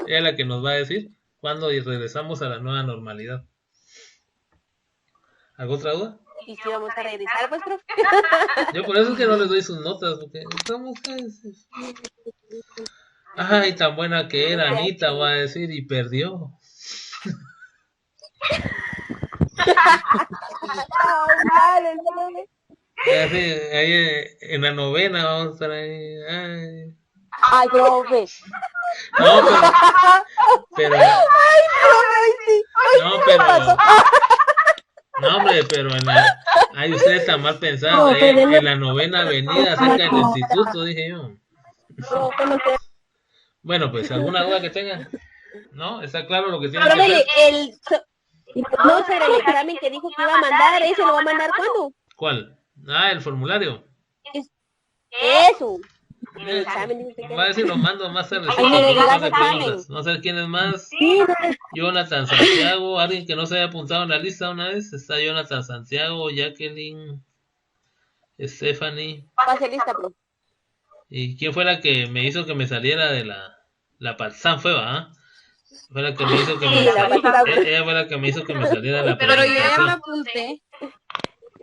Speaker 1: Ella es la que nos va a decir cuándo regresamos a la nueva normalidad. ¿Alguna otra duda?
Speaker 4: ¿Y si vamos a regresar, pues, profe?
Speaker 1: Yo por eso es que no les doy sus notas, porque estamos... Ay, tan buena que era Anita, va a decir, y perdió. Así, ahí en la novena vamos a estar ahí.
Speaker 2: Ay, profe.
Speaker 1: No, pero no, hombre, pero ay, ustedes están mal pensados, en la novena avenida cerca del instituto, dije yo. Bueno, pues, ¿alguna duda que tengan? ¿No? ¿Está claro lo que tienen que hacer?
Speaker 4: No, será el examen que dijo que iba a mandar. ¿Ese lo va a mandar cuándo?
Speaker 1: ¿Cuál? El formulario.
Speaker 4: Eso. En el examen dice que
Speaker 1: Va a ver si lo mando más tarde.
Speaker 2: Ay, mire,
Speaker 1: Un par de
Speaker 2: gracias, Carmen.
Speaker 1: preguntas. No sé quién es más.
Speaker 3: Sí, no,
Speaker 1: Jonathan Santiago, alguien que no se haya apuntado en la lista una vez. Está Jonathan Santiago, Jacqueline, Stephanie.
Speaker 2: Pase lista, profe.
Speaker 1: ¿Y quién fue la que me hizo que me saliera de la Patzán? Fue, ¿va? Fue la que me hizo que me
Speaker 4: Sí, la Patzán.
Speaker 1: ella fue la que me hizo que me saliera de la
Speaker 5: Pero yo ya me
Speaker 1: presentación.
Speaker 5: apunté.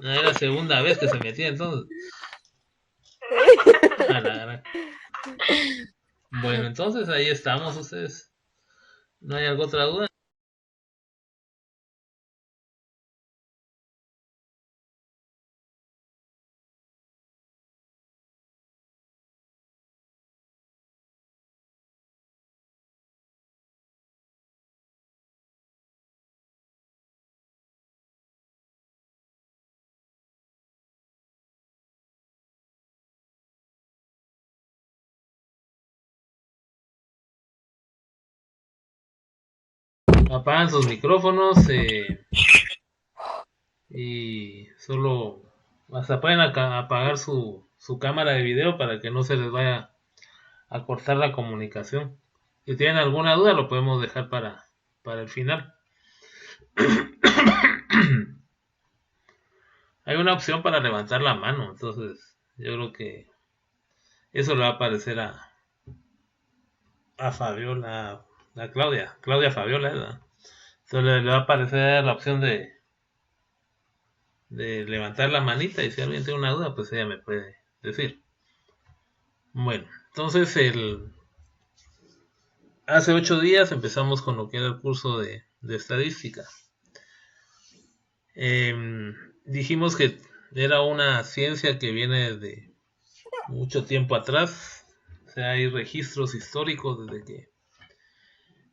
Speaker 1: Ah, era la segunda vez que se metía entonces. A la gran. Bueno, entonces ahí estamos ustedes. ¿No hay alguna otra duda? Apagan sus micrófonos y solo hasta pueden apagar su cámara de video para que no se les vaya a cortar la comunicación. Si tienen alguna duda lo podemos dejar para el final. Hay una opción para levantar la mano, entonces yo creo que eso le va a aparecer a Fabiola, a Claudia Fabiola, ¿verdad? Entonces le va a aparecer la opción de levantar la manita y si alguien tiene una duda, pues ella me puede decir. Bueno, entonces hace 8 días empezamos con lo que era el curso de estadística. Dijimos que era una ciencia que viene de mucho tiempo atrás. O sea, hay registros históricos desde que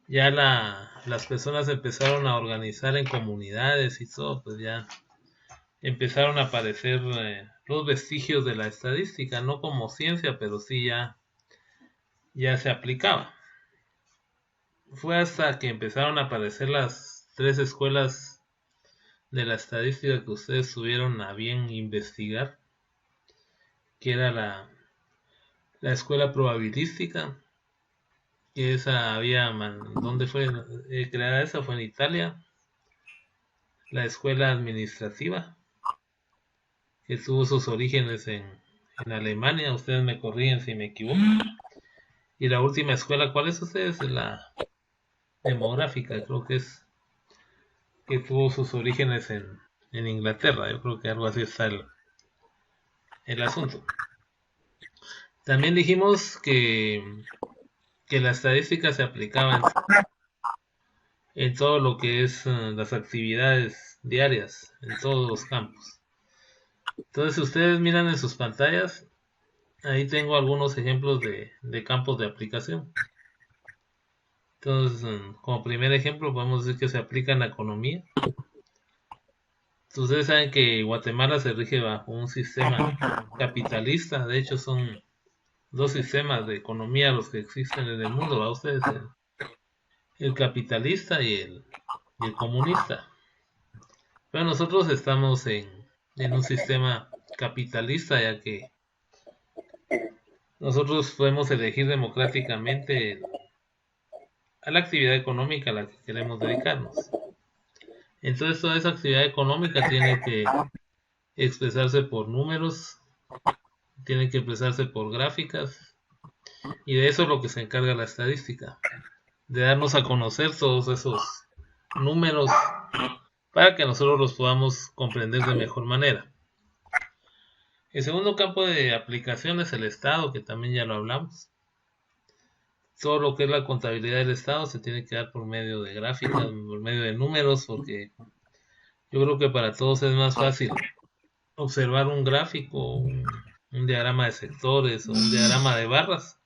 Speaker 1: ya las personas empezaron a organizar en comunidades y todo, pues ya empezaron a aparecer los vestigios de la estadística, no como ciencia, pero sí ya se aplicaba. Fue hasta que empezaron a aparecer las 3 escuelas de la estadística que ustedes tuvieron a bien investigar, que era la escuela probabilística, que esa ¿dónde fue creada? Esa fue en Italia. La escuela administrativa, que tuvo sus orígenes en Alemania, ustedes me corrigen si me equivoco. Y la última escuela, ¿cuál es ustedes? La demográfica, creo que es, que tuvo sus orígenes en Inglaterra. Yo creo que algo así está el asunto. También dijimos que la estadística se aplicaba en todo lo que es las actividades diarias, en todos los campos. Entonces, si ustedes miran en sus pantallas, ahí tengo algunos ejemplos de campos de aplicación. Entonces, como primer ejemplo, podemos decir que se aplica en la economía. Ustedes saben que Guatemala se rige bajo un sistema capitalista. De hecho, son 2 sistemas de economía los que existen en el mundo. ¿Va ustedes? El capitalista y el comunista. Pero nosotros estamos en un sistema capitalista, ya que nosotros podemos elegir democráticamente a la actividad económica a la que queremos dedicarnos. Entonces toda esa actividad económica tiene que expresarse por números, tiene que expresarse por gráficas, y de eso es lo que se encarga la estadística, de darnos a conocer todos esos números para que nosotros los podamos comprender de mejor manera. El segundo campo de aplicación es el Estado, que también ya lo hablamos. Todo lo que es la contabilidad del Estado se tiene que dar por medio de gráficas, por medio de números, porque yo creo que para todos es más fácil observar un gráfico, un diagrama de sectores o un diagrama de barras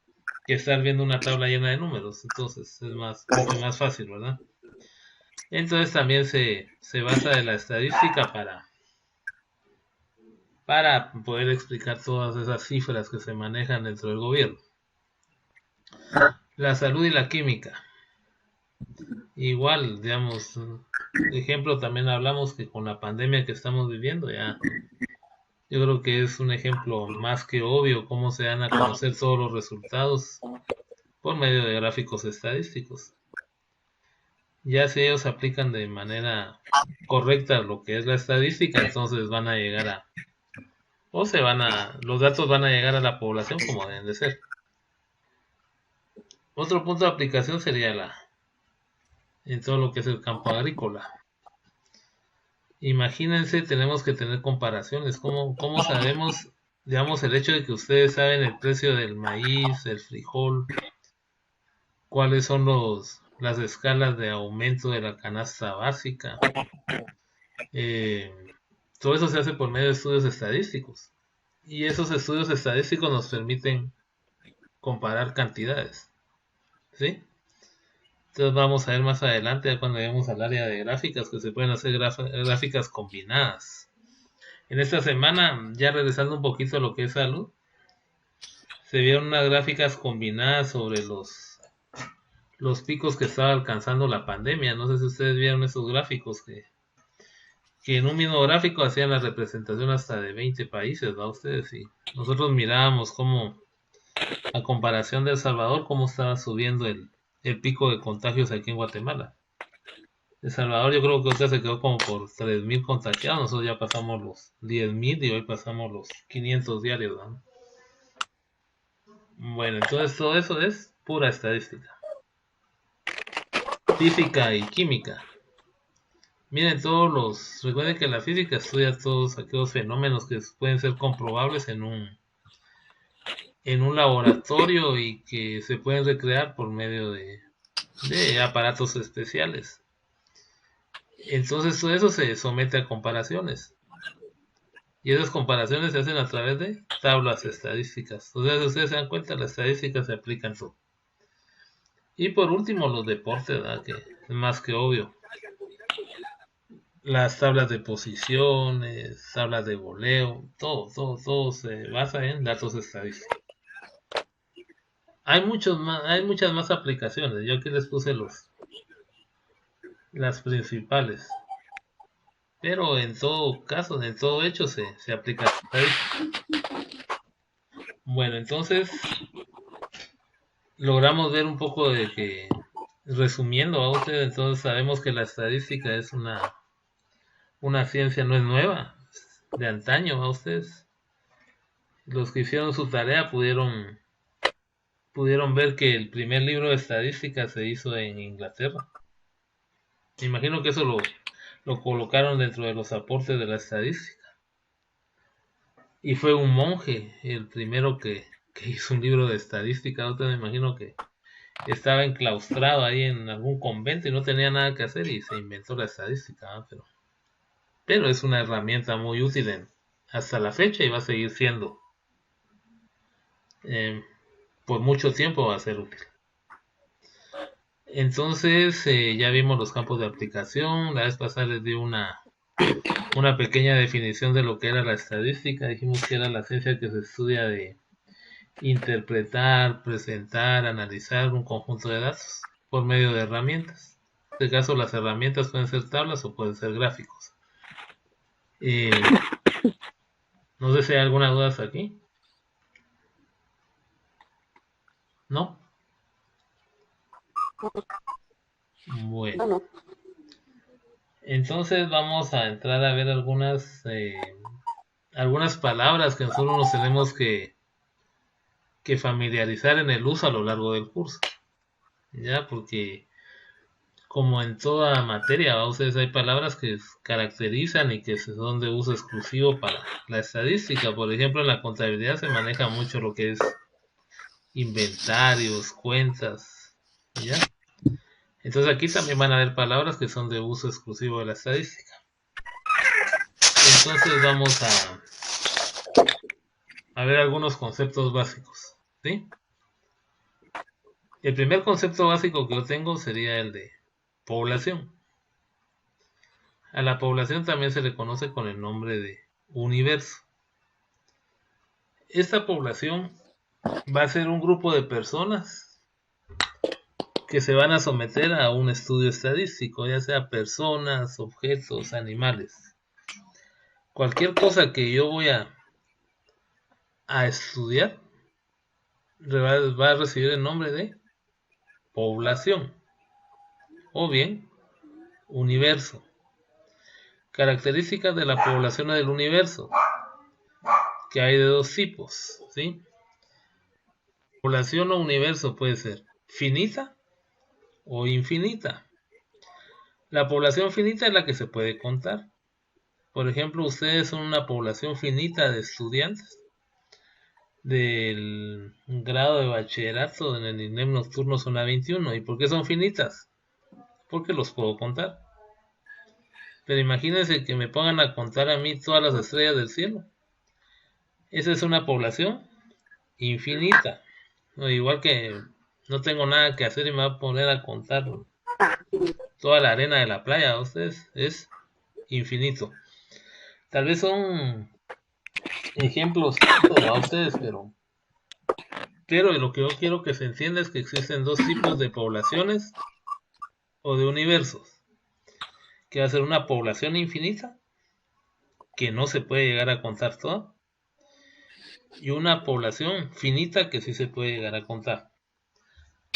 Speaker 1: que estar viendo una tabla llena de números. Entonces es mucho más fácil, ¿verdad? Entonces también se basa en la estadística para poder explicar todas esas cifras que se manejan dentro del gobierno. La salud y la química. Igual, digamos, ejemplo, también hablamos que con la pandemia que estamos viviendo ya Yo creo que es un ejemplo más que obvio cómo se dan a conocer todos los resultados por medio de gráficos estadísticos. Ya si ellos aplican de manera correcta lo que es la estadística, entonces van a llegar los datos van a llegar a la población como deben de ser. Otro punto de aplicación sería en todo lo que es el campo agrícola. Imagínense, tenemos que tener comparaciones. ¿Cómo sabemos, digamos, el hecho de que ustedes saben el precio del maíz, del frijol, cuáles son las escalas de aumento de la canasta básica? Todo eso se hace por medio de estudios estadísticos. Y esos estudios estadísticos nos permiten comparar cantidades. ¿Sí? Entonces vamos a ver más adelante, cuando lleguemos al área de gráficas, que se pueden hacer gráficas combinadas. En esta semana, ya regresando un poquito a lo que es salud, se vieron unas gráficas combinadas sobre los picos que estaba alcanzando la pandemia. No sé si ustedes vieron esos gráficos que en un mismo gráfico hacían la representación hasta de 20 países, ¿va ustedes? Y nosotros mirábamos cómo, a comparación de El Salvador, cómo estaba subiendo el pico de contagios aquí en Guatemala. El Salvador yo creo que ahorita se quedó como por 3,000 contagiados, nosotros ya pasamos los 10,000 y hoy pasamos los 500 diarios, ¿no? Bueno, entonces todo eso es pura estadística. Física y química. Miren, recuerden que la física estudia todos aquellos fenómenos que pueden ser comprobables en un laboratorio y que se pueden recrear por medio de aparatos especiales. Entonces todo eso se somete a comparaciones. Y esas comparaciones se hacen a través de tablas estadísticas. O sea, si ustedes se dan cuenta, las estadísticas se aplican todo. Y por último, los deportes, ¿verdad? Que es más que obvio. Las tablas de posiciones, tablas de voleo, todo se basa en datos estadísticos. Hay muchas más aplicaciones. Yo aquí les puse las principales. Pero en todo caso, en todo hecho se aplica estadística. Bueno, entonces logramos ver un poco de que, resumiendo a ustedes, entonces sabemos que la estadística es una ciencia, no es nueva, de antaño a ustedes. Los que hicieron su tarea pudieron ver que el primer libro de estadística se hizo en Inglaterra. Me imagino que eso lo colocaron dentro de los aportes de la estadística. Y fue un monje el primero que hizo un libro de estadística. Yo me imagino que estaba enclaustrado ahí en algún convento y no tenía nada que hacer y se inventó la estadística, ¿no? Pero es una herramienta muy útil hasta la fecha y va a seguir siendo. Por mucho tiempo va a ser útil. Entonces ya vimos los campos de aplicación. La vez pasada les di una pequeña definición de lo que era la estadística. Dijimos que era la ciencia que se estudia de interpretar, presentar, analizar un conjunto de datos por medio de herramientas. En este caso las herramientas pueden ser tablas o pueden ser gráficos. No sé si hay alguna duda hasta aquí. ¿No? Bueno. Entonces vamos a entrar a ver algunas palabras que nosotros nos tenemos que familiarizar en el uso a lo largo del curso. Ya, porque como en toda materia, ustedes hay palabras que caracterizan y que son de uso exclusivo para la estadística. Por ejemplo, en la contabilidad se maneja mucho lo que es inventarios, cuentas, ¿ya? Entonces aquí también van a haber palabras que son de uso exclusivo de la estadística. Entonces vamos a ver algunos conceptos básicos, ¿sí? El primer concepto básico que yo tengo sería el de población. A la población también se le conoce con el nombre de universo. Esta población va a ser un grupo de personas que se van a someter a un estudio estadístico, ya sea personas, objetos, animales. Cualquier cosa que yo voy a a estudiar va a recibir el nombre de población o bien universo. Características de la población del universo, que hay de dos tipos, ¿sí? Población o universo puede ser finita o infinita. La población finita es la que se puede contar. Por ejemplo, ustedes son una población finita de estudiantes del grado de bachillerato en el INEM nocturno zona 21. ¿Y por qué son finitas? Porque los puedo contar. Pero imagínense que me pongan a contar a mí todas las estrellas del cielo. Esa es una población infinita. No, igual que no tengo nada que hacer y me voy a poner a contar toda la arena de la playa. Ustedes es infinito. Tal vez son ejemplos a ustedes, pero lo que yo quiero que se entienda es que existen dos tipos de poblaciones o de universos. Que va a ser una población infinita, que no se puede llegar a contar toda, y una población finita que sí se puede llegar a contar.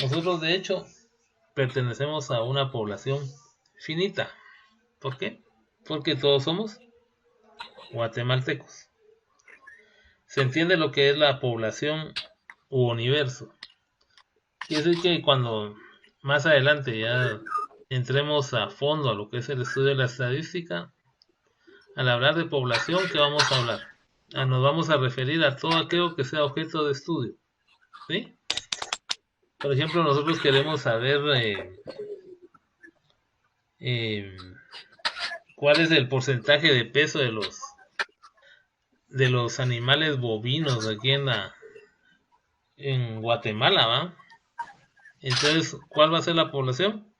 Speaker 1: Nosotros, de hecho, pertenecemos a una población finita. ¿Por qué? Porque todos somos guatemaltecos. Se entiende lo que es la población u universo. Quiere decir que cuando más adelante ya entremos a fondo a lo que es el estudio de la estadística, al hablar de población, ¿qué vamos a hablar? Nos vamos a referir a todo aquello que sea objeto de estudio, ¿sí? Por ejemplo, nosotros queremos saber cuál es el porcentaje de peso de los animales bovinos aquí en Guatemala, ¿va? Entonces, ¿cuál va a ser la población?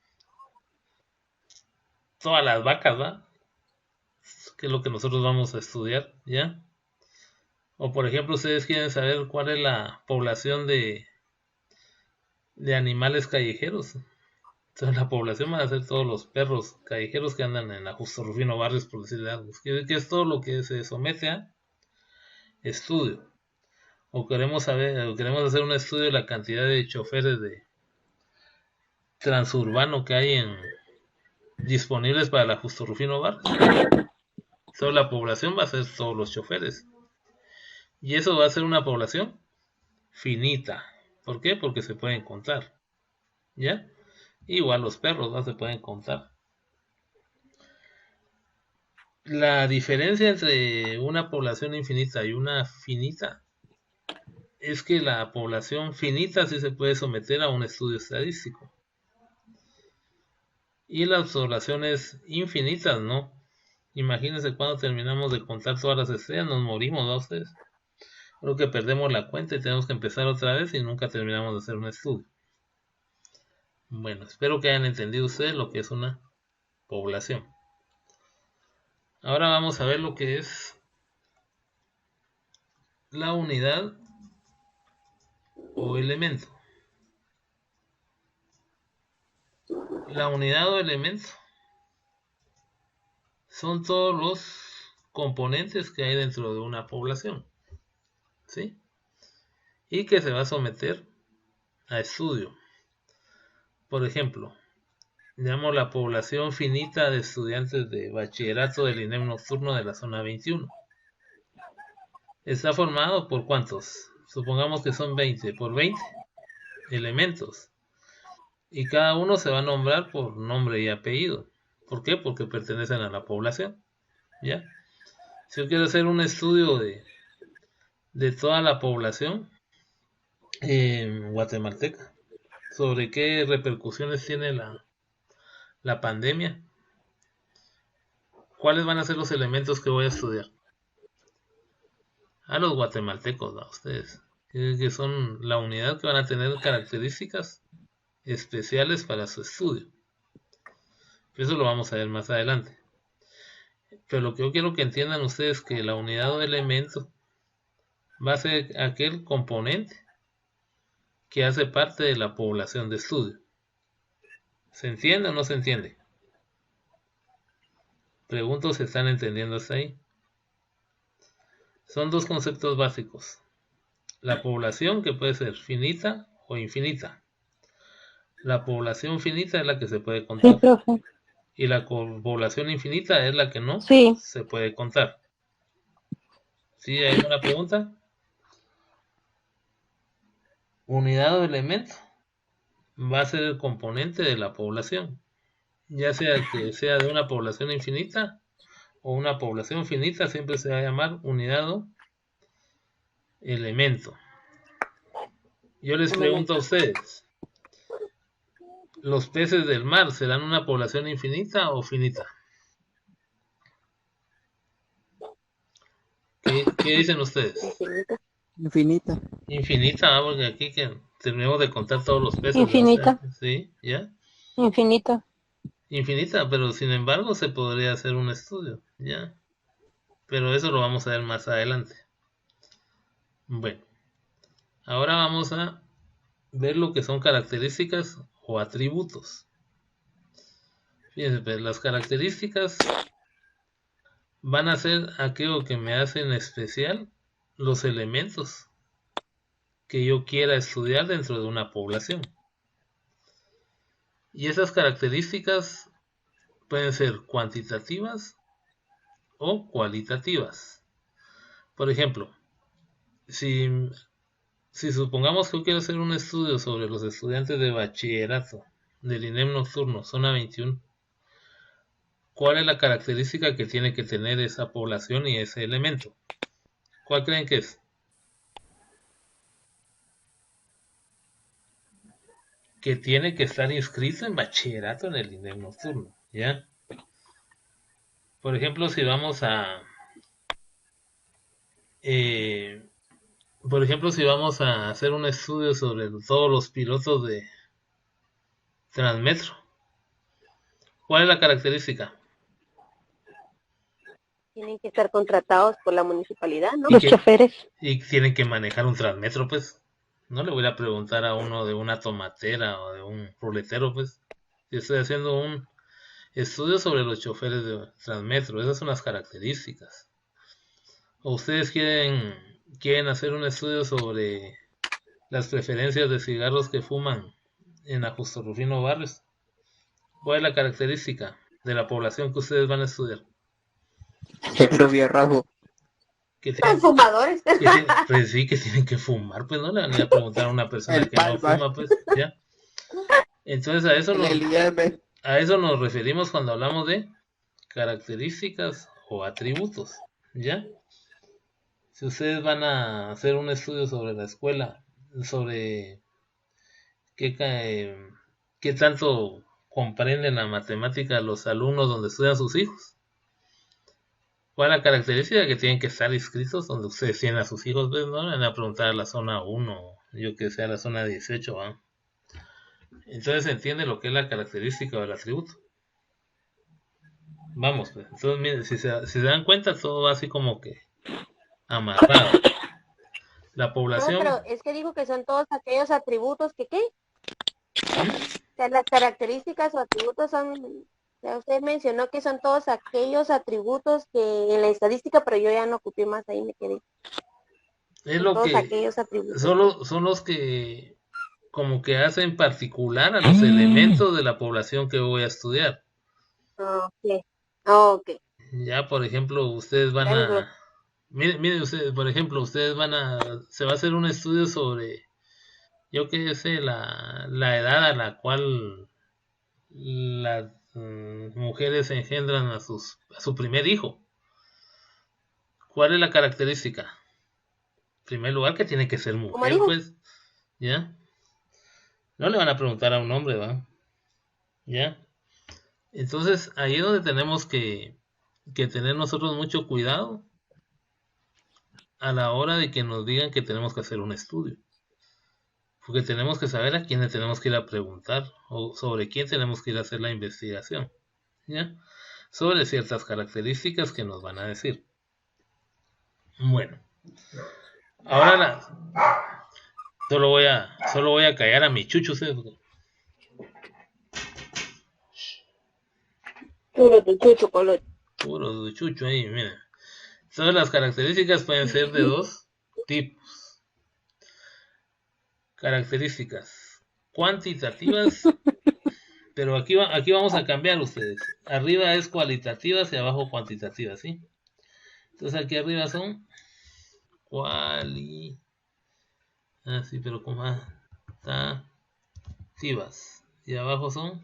Speaker 1: Todas las vacas, ¿va? Que es lo que nosotros vamos a estudiar, ¿ya? O por ejemplo, ustedes quieren saber cuál es la población de animales callejeros. Entonces la población va a ser todos los perros callejeros que andan en la Justo Rufino Barrios, por decirle algo. Que es todo lo que se somete a estudio. O queremos hacer un estudio de la cantidad de choferes de transurbano que hay disponibles para la Justo Rufino Barrios. Entonces la población va a ser todos los choferes. Y eso va a ser una población finita. ¿Por qué? Porque se pueden contar. ¿Ya? Igual los perros no se pueden contar. La diferencia entre una población infinita y una finita es que la población finita sí se puede someter a un estudio estadístico. Y las poblaciones infinitas no. Imagínense cuando terminamos de contar todas las estrellas, nos morimos, ¿no ustedes? Creo que perdemos la cuenta y tenemos que empezar otra vez y nunca terminamos de hacer un estudio. Bueno, espero que hayan entendido ustedes lo que es una población. Ahora vamos a ver lo que es la unidad o elemento. La unidad o elemento son todos los componentes que hay dentro de una población, ¿sí? Y que se va a someter a estudio. Por ejemplo, digamos la población finita de estudiantes de bachillerato del INEM nocturno de la zona 21. Está formado por ¿cuántos? Supongamos que son 20, por 20 elementos. Y cada uno se va a nombrar por nombre y apellido. ¿Por qué? Porque pertenecen a la población. ¿Ya? Si yo quiero hacer un estudio de toda la población guatemalteca, sobre qué repercusiones tiene la pandemia, ¿cuáles van a ser los elementos que voy a estudiar? A los guatemaltecos, ¿no? Ustedes, que son la unidad que van a tener características especiales para su estudio. Eso lo vamos a ver más adelante. Pero lo que yo quiero que entiendan ustedes es que la unidad o elemento va a ser aquel componente que hace parte de la población de estudio. ¿Se entiende o no se entiende? Pregunto si están entendiendo hasta ahí. Son dos conceptos básicos. la población, que puede ser finita o infinita. La población finita es la que se puede
Speaker 2: Sí,
Speaker 1: contar.
Speaker 2: profe.
Speaker 1: Y la población infinita es la que no
Speaker 2: Sí.
Speaker 1: se puede contar. ¿Sí? ¿Hay una pregunta? Unidad o elemento va a ser el componente de la población, ya sea que sea de una población infinita o una población finita, siempre se va a llamar unidad o elemento. Yo les pregunto a ustedes, ¿los peces del mar serán una población infinita o finita? ¿Qué dicen ustedes?
Speaker 4: Infinita.
Speaker 6: Infinita.
Speaker 1: Infinita, porque aquí que terminemos de contar todos los peces.
Speaker 2: Infinita.
Speaker 1: ¿No? ¿Sí? ¿Ya?
Speaker 2: Infinita.
Speaker 1: Infinita, pero sin embargo se podría hacer un estudio, ¿ya? Pero eso lo vamos a ver más adelante. Bueno, ahora vamos a ver lo que son características o atributos. Fíjense, pues, las características van a ser aquello que me hacen especial los elementos que yo quiera estudiar dentro de una población. Y esas características pueden ser cuantitativas o cualitativas. Por ejemplo, si supongamos que yo quiero hacer un estudio sobre los estudiantes de bachillerato del INEM nocturno, zona 21, ¿cuál es la característica que tiene que tener esa población y ese elemento? ¿Cuál creen que es? Que tiene que estar inscrito en bachillerato en el INEM nocturno, ¿ya? Por ejemplo, si vamos a... hacer un estudio sobre todos los pilotos de Transmetro, ¿cuál es la característica?
Speaker 4: Tienen que estar contratados por la municipalidad, ¿no?
Speaker 2: Los choferes.
Speaker 1: Y tienen que manejar un Transmetro, pues. No le voy a preguntar a uno de una tomatera o de un ruletero, pues. Yo estoy haciendo un estudio sobre los choferes de Transmetro. Esas son las características. ¿O ustedes quieren hacer un estudio sobre las preferencias de cigarros que fuman en Justo Rufino Barrios? ¿Cuál es la característica de la población que ustedes van a estudiar?
Speaker 6: Lo vi rojo.
Speaker 1: Que
Speaker 4: Son
Speaker 1: tienen,
Speaker 4: fumadores.
Speaker 1: pues sí, que tienen que fumar, pues no le van a ir a preguntar a una persona
Speaker 6: El
Speaker 1: que no
Speaker 6: Palmas.
Speaker 1: fuma, pues ya. Entonces a eso nos referimos cuando hablamos de características o atributos, ¿ya? Si ustedes van a hacer un estudio sobre la escuela, sobre qué tanto comprenden la matemática los alumnos donde estudian sus hijos, ¿cuál es la característica? Que tienen que estar inscritos donde ustedes tienen a sus hijos, pues no le van a preguntar a la zona 1, yo que sea la zona 18, ¿va? Entonces se entiende lo que es la característica o el atributo. Vamos, pues. Entonces, miren, si se dan cuenta, todo va así como que amarrado. La
Speaker 4: No,
Speaker 1: población,
Speaker 4: pero es que digo que son todos aquellos atributos que, ¿qué? O sea, las características o atributos son, ya usted mencionó que son todos aquellos atributos que en la estadística, pero yo ya no ocupé más, ahí me quedé.
Speaker 1: es
Speaker 4: Son
Speaker 1: lo
Speaker 4: todos
Speaker 1: que
Speaker 4: aquellos atributos.
Speaker 1: son los que como que hacen particular a los elementos de la población que voy a estudiar.
Speaker 4: Ok, ok.
Speaker 1: Ya, por ejemplo, ustedes van
Speaker 4: Very good.
Speaker 1: a... Miren ustedes, por ejemplo, se va a hacer un estudio sobre, yo qué sé, la edad a la cual las mujeres engendran a su primer hijo. ¿Cuál es la característica? En primer lugar, que tiene que ser
Speaker 4: ¿Cómo
Speaker 1: mujer,
Speaker 4: dijo?
Speaker 1: pues, ¿ya? No le van a preguntar a un hombre, ¿va? ¿Ya? Entonces, ahí es donde tenemos que tener nosotros mucho cuidado a la hora de que nos digan que tenemos que hacer un estudio. Porque tenemos que saber a quién le tenemos que ir a preguntar o sobre quién tenemos que ir a hacer la investigación, ¿ya? Sobre ciertas características que nos van a decir. Bueno, ahora solo voy a callar a mi chucho.
Speaker 4: Puro tu chucho, color.
Speaker 1: Puro chucho ahí, miren. Todas las características pueden ser de dos tipos. características cuantitativas, pero aquí vamos a cambiar ustedes. Arriba es cualitativas y abajo cuantitativas, ¿sí? Entonces aquí arriba son sí, pero cuantitativas. Y abajo son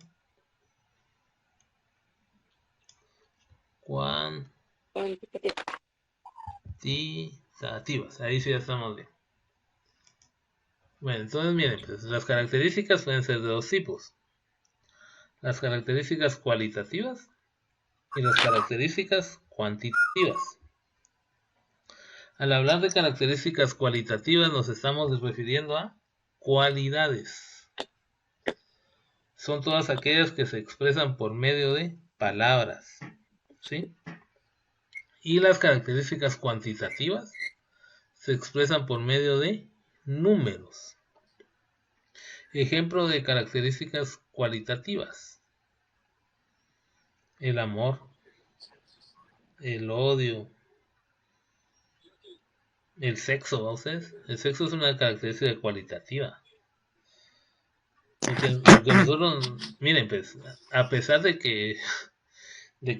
Speaker 1: cuantitativas. Ahí sí ya estamos bien. Bueno, entonces miren, pues las características pueden ser de dos tipos. Las características cualitativas y las características cuantitativas. Al hablar de características cualitativas nos estamos refiriendo a cualidades. Son todas aquellas que se expresan por medio de palabras, ¿sí? Y las características cuantitativas se expresan por medio de números. Ejemplo de características cualitativas: el amor, el odio, el sexo. ¿Va ustedes? El sexo es una característica cualitativa. Porque nosotros, miren, pues, a pesar de que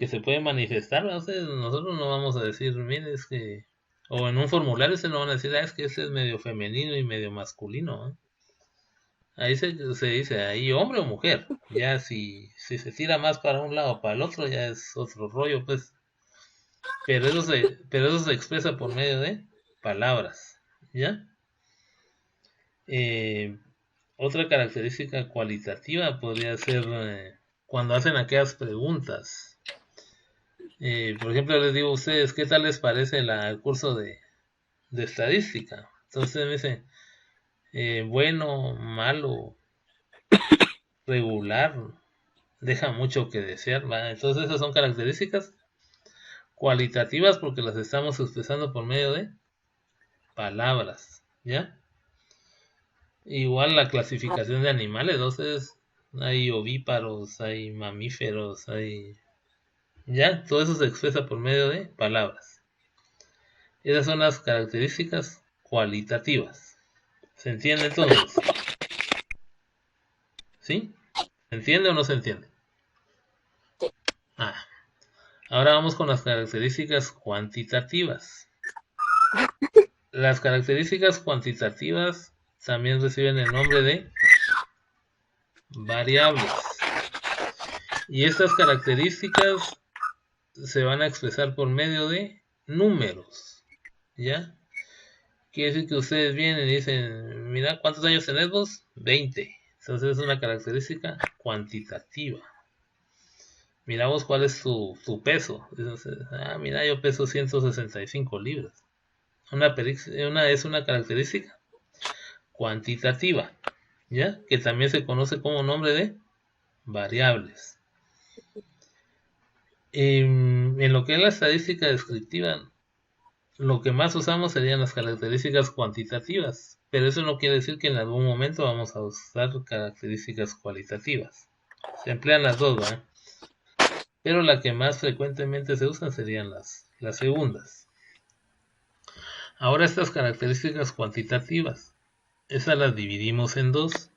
Speaker 1: se puede manifestar, ¿va ustedes? Nosotros no vamos a decir, miren, es que, o en un formulario se nos van a decir, es que este es medio femenino y medio masculino, ¿eh? Ahí se dice, ahí hombre o mujer. Ya si se tira más para un lado o para el otro, ya es otro rollo, pues. Pero eso se expresa por medio de palabras, ¿ya? Otra característica cualitativa podría ser cuando hacen aquellas preguntas. Por ejemplo, les digo a ustedes, ¿qué tal les parece el curso de estadística? Entonces me dicen, bueno, malo, regular, deja mucho que desear, ¿va? Entonces esas son características cualitativas porque las estamos expresando por medio de palabras, ¿ya? Igual la clasificación de animales, entonces hay ovíparos, hay mamíferos, ya, todo eso se expresa por medio de palabras. Esas son las características cualitativas. ¿Se entiende entonces? ¿Sí? ¿Se entiende o no se entiende? Ahora vamos con las características cuantitativas. Las características cuantitativas también reciben el nombre de variables. Y estas características se van a expresar por medio de números, ¿ya? Quiere decir que ustedes vienen y dicen, mira, ¿cuántos años tenés vos? 20. Entonces es una característica cuantitativa. Mira vos cuál es tu peso. Entonces, mira, yo peso 165 libras. Es una característica cuantitativa, ¿ya? Que también se conoce como nombre de variables. En lo que es la estadística descriptiva, lo que más usamos serían las características cuantitativas, pero eso no quiere decir que en algún momento vamos a usar características cualitativas. Se emplean las dos, ¿verdad? Pero la que más frecuentemente se usan serían las segundas. Ahora estas características cuantitativas, esas las dividimos en dos,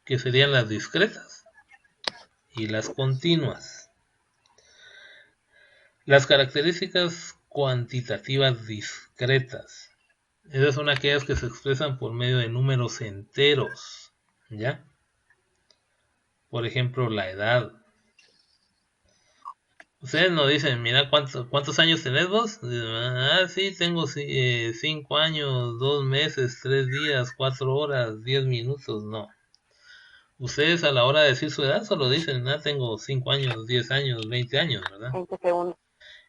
Speaker 1: que serían las discretas y las continuas. Las características cuantitativas discretas, esas son aquellas que se expresan por medio de números enteros, ¿ya? Por ejemplo, la edad. Ustedes nos dicen, mira, ¿cuántos años tenés vos? Sí, tengo 5 años, 2 meses, 3 días, 4 horas, 10 minutos. No. Ustedes a la hora de decir su edad solo dicen, tengo 5 años, 10 años, 20 años, ¿verdad?
Speaker 2: 20 segundos.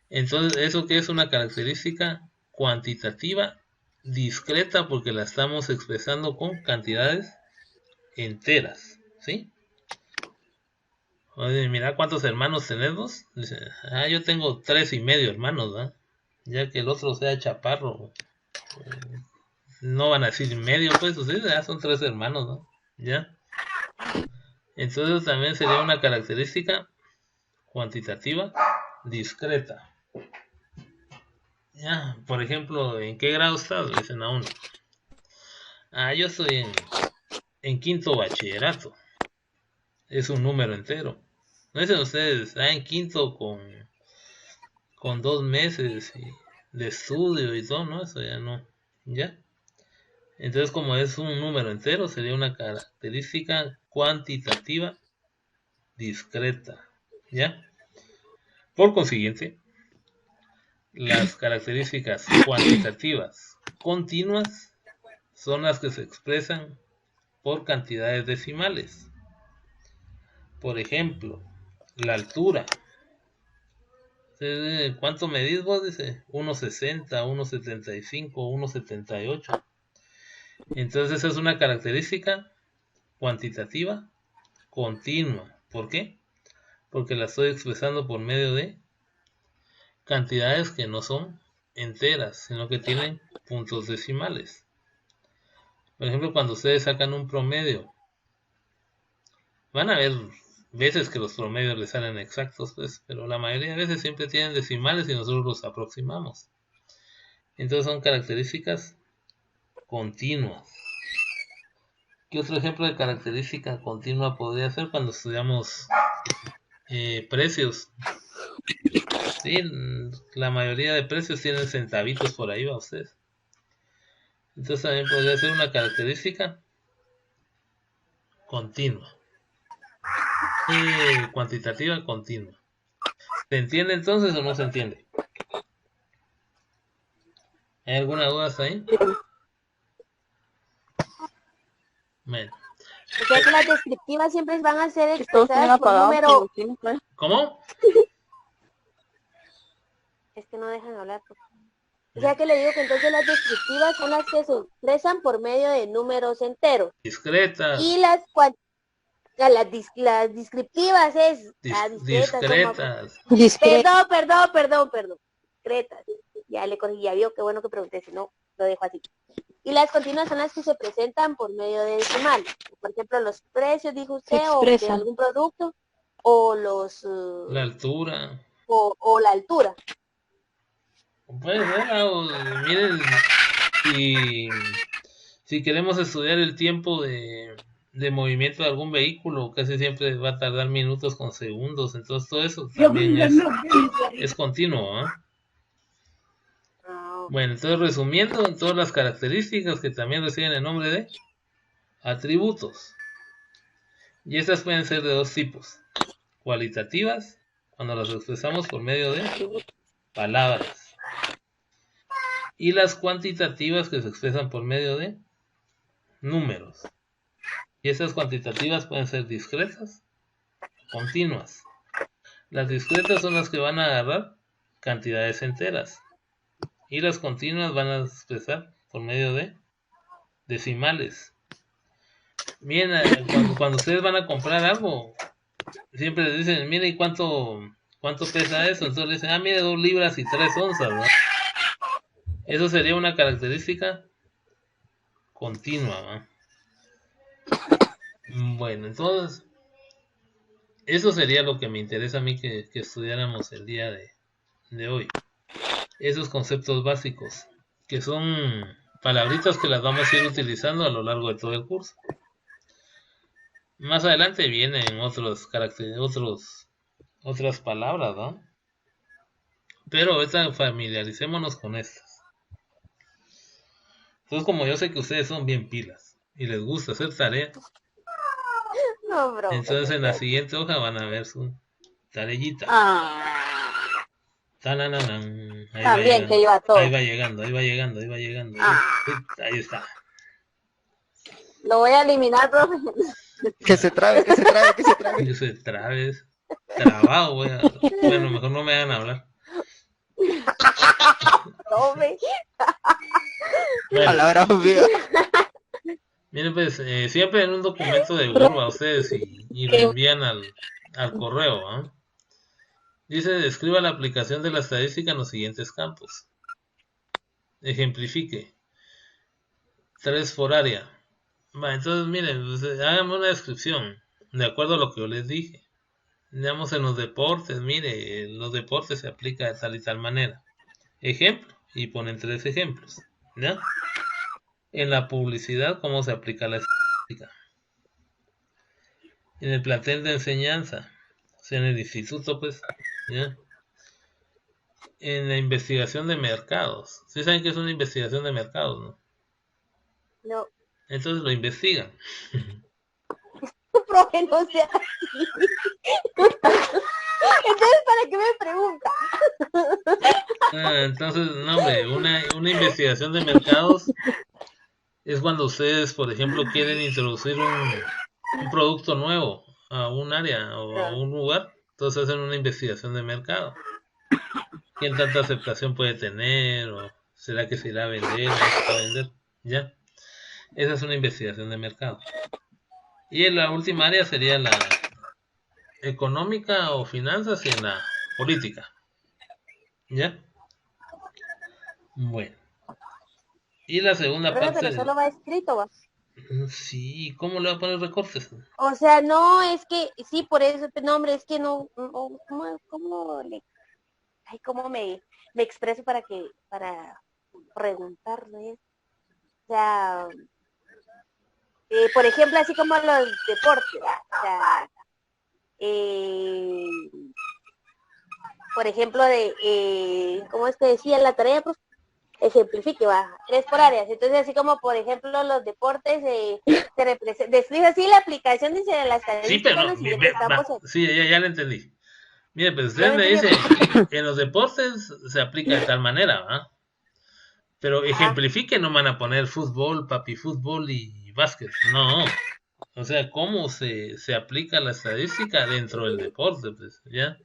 Speaker 1: Entonces, ¿eso qué es una característica cuantitativa discreta? Porque la estamos expresando con cantidades enteras, ¿sí? Oye, mira, ¿cuántos hermanos tenés vos? Dice, yo tengo 3 y medio hermanos, ¿verdad? Ya que el otro sea chaparro, no van a decir medio, pues, ustedes ya son 3 hermanos, ¿no? ¿Ya? Entonces también sería una característica cuantitativa discreta. Ya, por ejemplo, ¿en qué grado estás? Le dicen a uno. Yo estoy en quinto bachillerato. Es un número entero. No dicen ustedes, en quinto con 2 meses de estudio y todo, ¿no? Eso ya no. ¿Ya? Entonces, como es un número entero, sería una característica cuantitativa discreta. ¿Ya? Por consiguiente, las características cuantitativas continuas son las que se expresan por cantidades decimales. Por ejemplo, la altura. ¿Cuánto medís vos? Dice 1,60, 1,75, 1,78. Entonces esa es una característica cuantitativa continua. ¿Por qué? Porque la estoy expresando por medio de cantidades que no son enteras, sino que tienen puntos decimales. Por ejemplo, cuando ustedes sacan un promedio, van a ver veces que los promedios les salen exactos, pues, pero la mayoría de veces siempre tienen decimales y nosotros los aproximamos. Entonces son características continuas. ¿Qué otro ejemplo de característica continua podría ser cuando estudiamos precios? Sí, la mayoría de precios tienen centavitos por ahí, va ustedes. Entonces también podría ser una característica continua. Cuantitativa continua. ¿Se entiende entonces o no se entiende? ¿Hay alguna duda hasta ahí? Bueno.
Speaker 4: O sea que las descriptivas siempre van a ser expresadas por número.
Speaker 1: ¿Cómo?
Speaker 4: Es que no dejan hablar. O sea que le digo que entonces las descriptivas son las que se expresan por medio de números enteros.
Speaker 1: Discretas.
Speaker 4: Y las descriptivas es
Speaker 1: discretas.
Speaker 4: Perdón. Discretas. Ya le corregí, ya vio, qué bueno que pregunté, si no, lo dejo así. Y las continuas son las que se presentan por medio de decimal. Por ejemplo, los precios, dijo usted, o de algún producto, o los...
Speaker 1: la altura.
Speaker 4: O la altura.
Speaker 1: Pues bueno, miren, si queremos estudiar el tiempo de movimiento de algún vehículo, casi siempre va a tardar minutos con segundos, entonces todo eso también es continuo, ¿eh? Bueno, entonces resumiendo, en todas las características que también reciben el nombre de atributos. Y estas pueden ser de 2 tipos. Cualitativas, cuando las expresamos por medio de palabras. Y las cuantitativas, que se expresan por medio de números. Y esas cuantitativas pueden ser discretas, continuas. Las discretas son las que van a agarrar cantidades enteras. Y las continuas van a expresar por medio de decimales. Bien, cuando ustedes van a comprar algo, siempre les dicen, mire, ¿y cuánto pesa eso? Entonces le dicen, mire, 2 libras y 3 onzas, ¿no? Eso sería una característica continua, ¿no? Bueno, entonces, eso sería lo que me interesa a mí que estudiáramos el día de hoy. Esos conceptos básicos, que son palabritas que las vamos a ir utilizando a lo largo de todo el curso. Más adelante vienen otras palabras, ¿no? Pero ahorita familiaricémonos con estas. Entonces, como yo sé que ustedes son bien pilas y les gusta hacer tarea,
Speaker 4: No, bro.
Speaker 1: entonces en la siguiente hoja van a ver su tareita.
Speaker 2: También que iba todo.
Speaker 1: Ahí va llegando. Ahí está.
Speaker 2: Lo voy a eliminar, profe.
Speaker 6: Que se trabe.
Speaker 1: Que se trabe. Trabado, bueno, mejor no me hagan hablar.
Speaker 4: Profe.
Speaker 6: Palabra obvia.
Speaker 1: Miren, pues, siempre en un documento de Word a ustedes y lo envían al correo, ¿eh? Dice, describa la aplicación de la estadística en los siguientes campos. Ejemplifique. 3 por área. Entonces, miren, pues, háganme una descripción de acuerdo a lo que yo les dije. Digamos, en los deportes, mire, en los deportes se aplica de tal y tal manera. Ejemplo, y ponen 3 ejemplos, ¿ya? En la publicidad, ¿cómo se aplica la estadística? En el plantel de enseñanza, o sea, en el instituto, pues, ¿ya? En la investigación de mercados. ¿Sí saben qué es una investigación de mercados, no?
Speaker 4: No,
Speaker 1: Entonces lo investigan.
Speaker 4: profe, no sea así. Entonces, ¿para qué me pregunta?
Speaker 1: Entonces, no, hombre, una investigación de mercados es cuando ustedes, por ejemplo, quieren introducir un producto nuevo a un área o a un lugar. Entonces hacen una investigación de mercado. ¿Qué tanta aceptación puede tener? ¿O será que se irá a vender? ¿No se va a vender? ¿Ya? Esa es una investigación de mercado. Y en la última área sería la económica o finanzas y en la política. ¿Ya? Bueno. Y la segunda
Speaker 4: Profe,
Speaker 1: parte
Speaker 4: pero solo va escrito, va.
Speaker 1: Sí, ¿cómo le va a poner recortes?
Speaker 4: O sea, no, es que, sí, por eso, no, hombre, es que no, ¿cómo me expreso para preguntarle? O sea, por ejemplo, así como los deportes, o sea, por ejemplo, ¿cómo es que decía la tarea, profe? Ejemplifique, va, 3 por áreas. Entonces, así como, por ejemplo, los deportes, se describe así la aplicación, dice, de la
Speaker 1: Sí,
Speaker 4: estadística
Speaker 1: pero
Speaker 4: en los siguientes campos.
Speaker 1: sí, ya le entendí. Mire, pues
Speaker 4: Ya
Speaker 1: usted
Speaker 4: me
Speaker 1: me
Speaker 4: entendió.
Speaker 1: dice, en los deportes se aplica de tal manera, ¿va? Pero
Speaker 4: Ajá.
Speaker 1: ejemplifique, no van a poner fútbol, papi fútbol y básquet. No. O sea, ¿cómo se aplica la estadística dentro del deporte? Pues, ¿ya?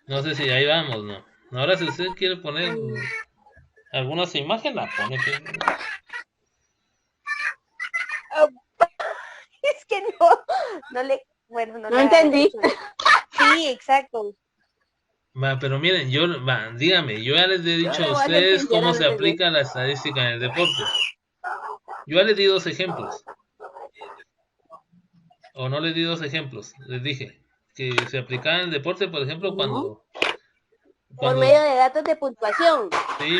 Speaker 1: No sé si ahí vamos, ¿no? Ahora, si usted quiere poner algunas imágenes, la pone. Pues.
Speaker 4: Es que bueno, no
Speaker 2: No
Speaker 4: le agarré
Speaker 2: entendí.
Speaker 4: mucho. Sí, exacto.
Speaker 1: Pero miren, dígame, yo ya les he dicho
Speaker 2: Yo
Speaker 1: a
Speaker 2: le voy a ser
Speaker 1: ustedes
Speaker 2: sincera,
Speaker 1: cómo
Speaker 2: no
Speaker 1: se
Speaker 2: entendí.
Speaker 1: aplica la estadística en el deporte. Yo ya les di 2 ejemplos. O no les di 2 ejemplos. Les dije que se aplicaba en el deporte, por ejemplo,
Speaker 2: No.
Speaker 4: Por
Speaker 1: cuando
Speaker 4: medio de datos de puntuación.
Speaker 1: sí,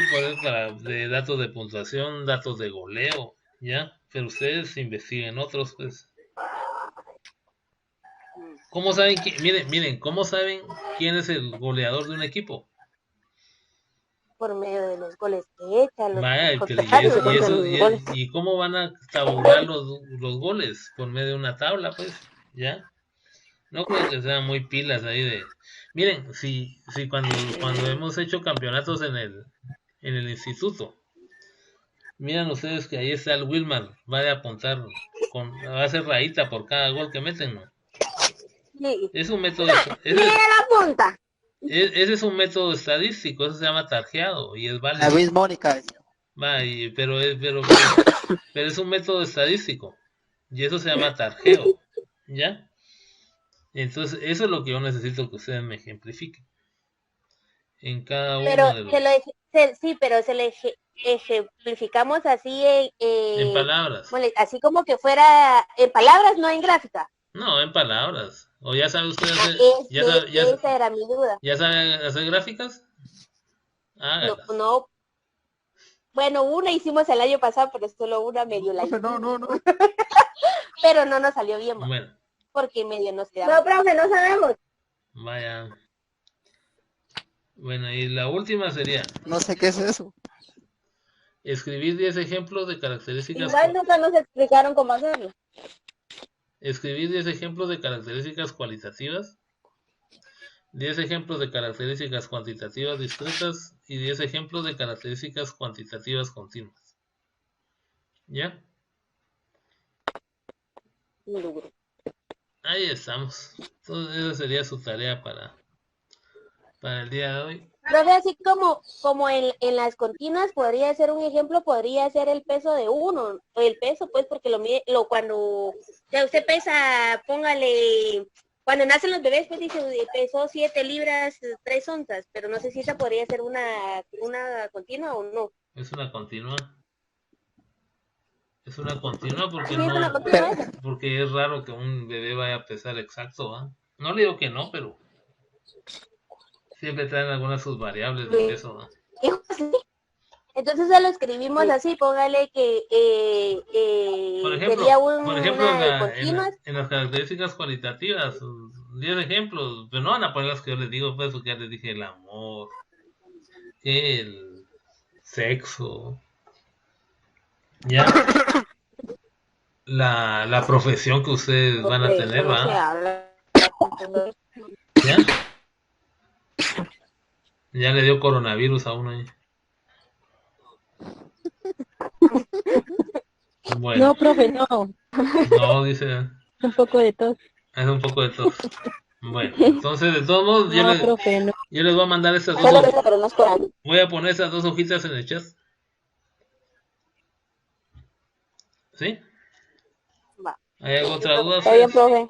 Speaker 1: de datos de puntuación, datos de goleo, ¿ya? Pero ustedes investiguen otros, pues. ¿Cómo saben miren, ¿cómo saben quién es el goleador de un equipo?
Speaker 4: Por medio de los goles que echan los
Speaker 1: Vaya, pero
Speaker 4: contrarios.
Speaker 1: y cómo van a tabular los goles por medio de una tabla, pues, ¿ya? No creo que sean muy pilas ahí de. Miren, si cuando hemos hecho campeonatos en el instituto, miran ustedes que ahí está el Wilmar, va a apuntar va a hacer rayita por cada gol que meten, ¿no?
Speaker 4: Sí.
Speaker 1: Es un método,
Speaker 2: Ni la punta.
Speaker 1: ese es un método estadístico, eso se llama tarjeado y es
Speaker 6: La
Speaker 1: válido.
Speaker 6: Luis Mónica.
Speaker 1: Va, pero es un método estadístico y eso se llama tarjeo, ¿ya? Entonces, eso es lo que yo necesito que ustedes me ejemplifiquen en cada
Speaker 4: Pero
Speaker 1: uno de los.
Speaker 4: sí, pero se le ejemplificamos así,
Speaker 1: En palabras.
Speaker 4: así como que fuera en palabras, no en gráfica.
Speaker 1: No, en palabras. O ya sabe usted hacer,
Speaker 4: Esa era mi duda.
Speaker 1: ya sabe hacer gráficas.
Speaker 4: No,
Speaker 1: Hágalas.
Speaker 4: no. Bueno, una hicimos el año pasado, pero solo una medio la
Speaker 6: Profe, no.
Speaker 4: pero no nos salió bien,
Speaker 1: Bueno,
Speaker 4: porque medio nos quedamos.
Speaker 2: No, profe, no sabemos.
Speaker 1: vaya. Bueno, y la última sería
Speaker 6: No sé qué es eso.
Speaker 1: escribir 10 ejemplos de características.
Speaker 2: Igual nunca nos explicaron cómo hacerlo.
Speaker 1: Escribir 10 ejemplos de características cualitativas, 10 ejemplos de características cuantitativas discretas y 10 ejemplos de características cuantitativas continuas. ¿Ya? Ahí estamos. Entonces esa sería su tarea para el día de hoy.
Speaker 4: Profe, así como en las continuas podría ser un ejemplo, podría ser el peso de uno, o el peso, pues, porque cuando ya usted pesa, póngale, cuando nacen los bebés, pues dice, pesó 7 libras, 3 onzas, pero no sé si esa podría ser una continua o no.
Speaker 1: Es una continua. Es una continua porque
Speaker 4: Sí, es una
Speaker 1: no,
Speaker 4: continua esa.
Speaker 1: porque es raro que un bebé vaya a pesar exacto, ¿va? No le digo que no, pero siempre traen algunas subvariables de peso, ¿va?
Speaker 4: Hijo, sí. Entonces se lo escribimos así, póngale que
Speaker 1: Por ejemplo,
Speaker 4: sería
Speaker 1: por ejemplo
Speaker 4: una de
Speaker 1: en
Speaker 4: continuas.
Speaker 1: las características cualitativas, 10 ejemplos, pero no van a poner las que yo les digo, pues, porque ya les dije el amor, que el sexo, ya, la profesión que ustedes van a
Speaker 2: Profe,
Speaker 1: tener,
Speaker 2: ¿cómo se
Speaker 1: ¿va?
Speaker 2: habla?
Speaker 1: ¿Ya? Ya le dio coronavirus a uno ahí. Bueno,
Speaker 7: No, profe, no.
Speaker 1: no, dice,
Speaker 7: Un poco de tos.
Speaker 1: es un poco de tos. Bueno, entonces, de todos modos,
Speaker 7: No, profe, no.
Speaker 1: yo les voy a mandar estas
Speaker 2: Solo
Speaker 1: dos,
Speaker 2: eso, pero no es coral.
Speaker 1: voy a poner esas dos hojitas en el chat, ¿sí?
Speaker 2: Va.
Speaker 1: ¿Hay alguna otra duda?
Speaker 2: Está bien,
Speaker 1: Ustedes?
Speaker 2: profe.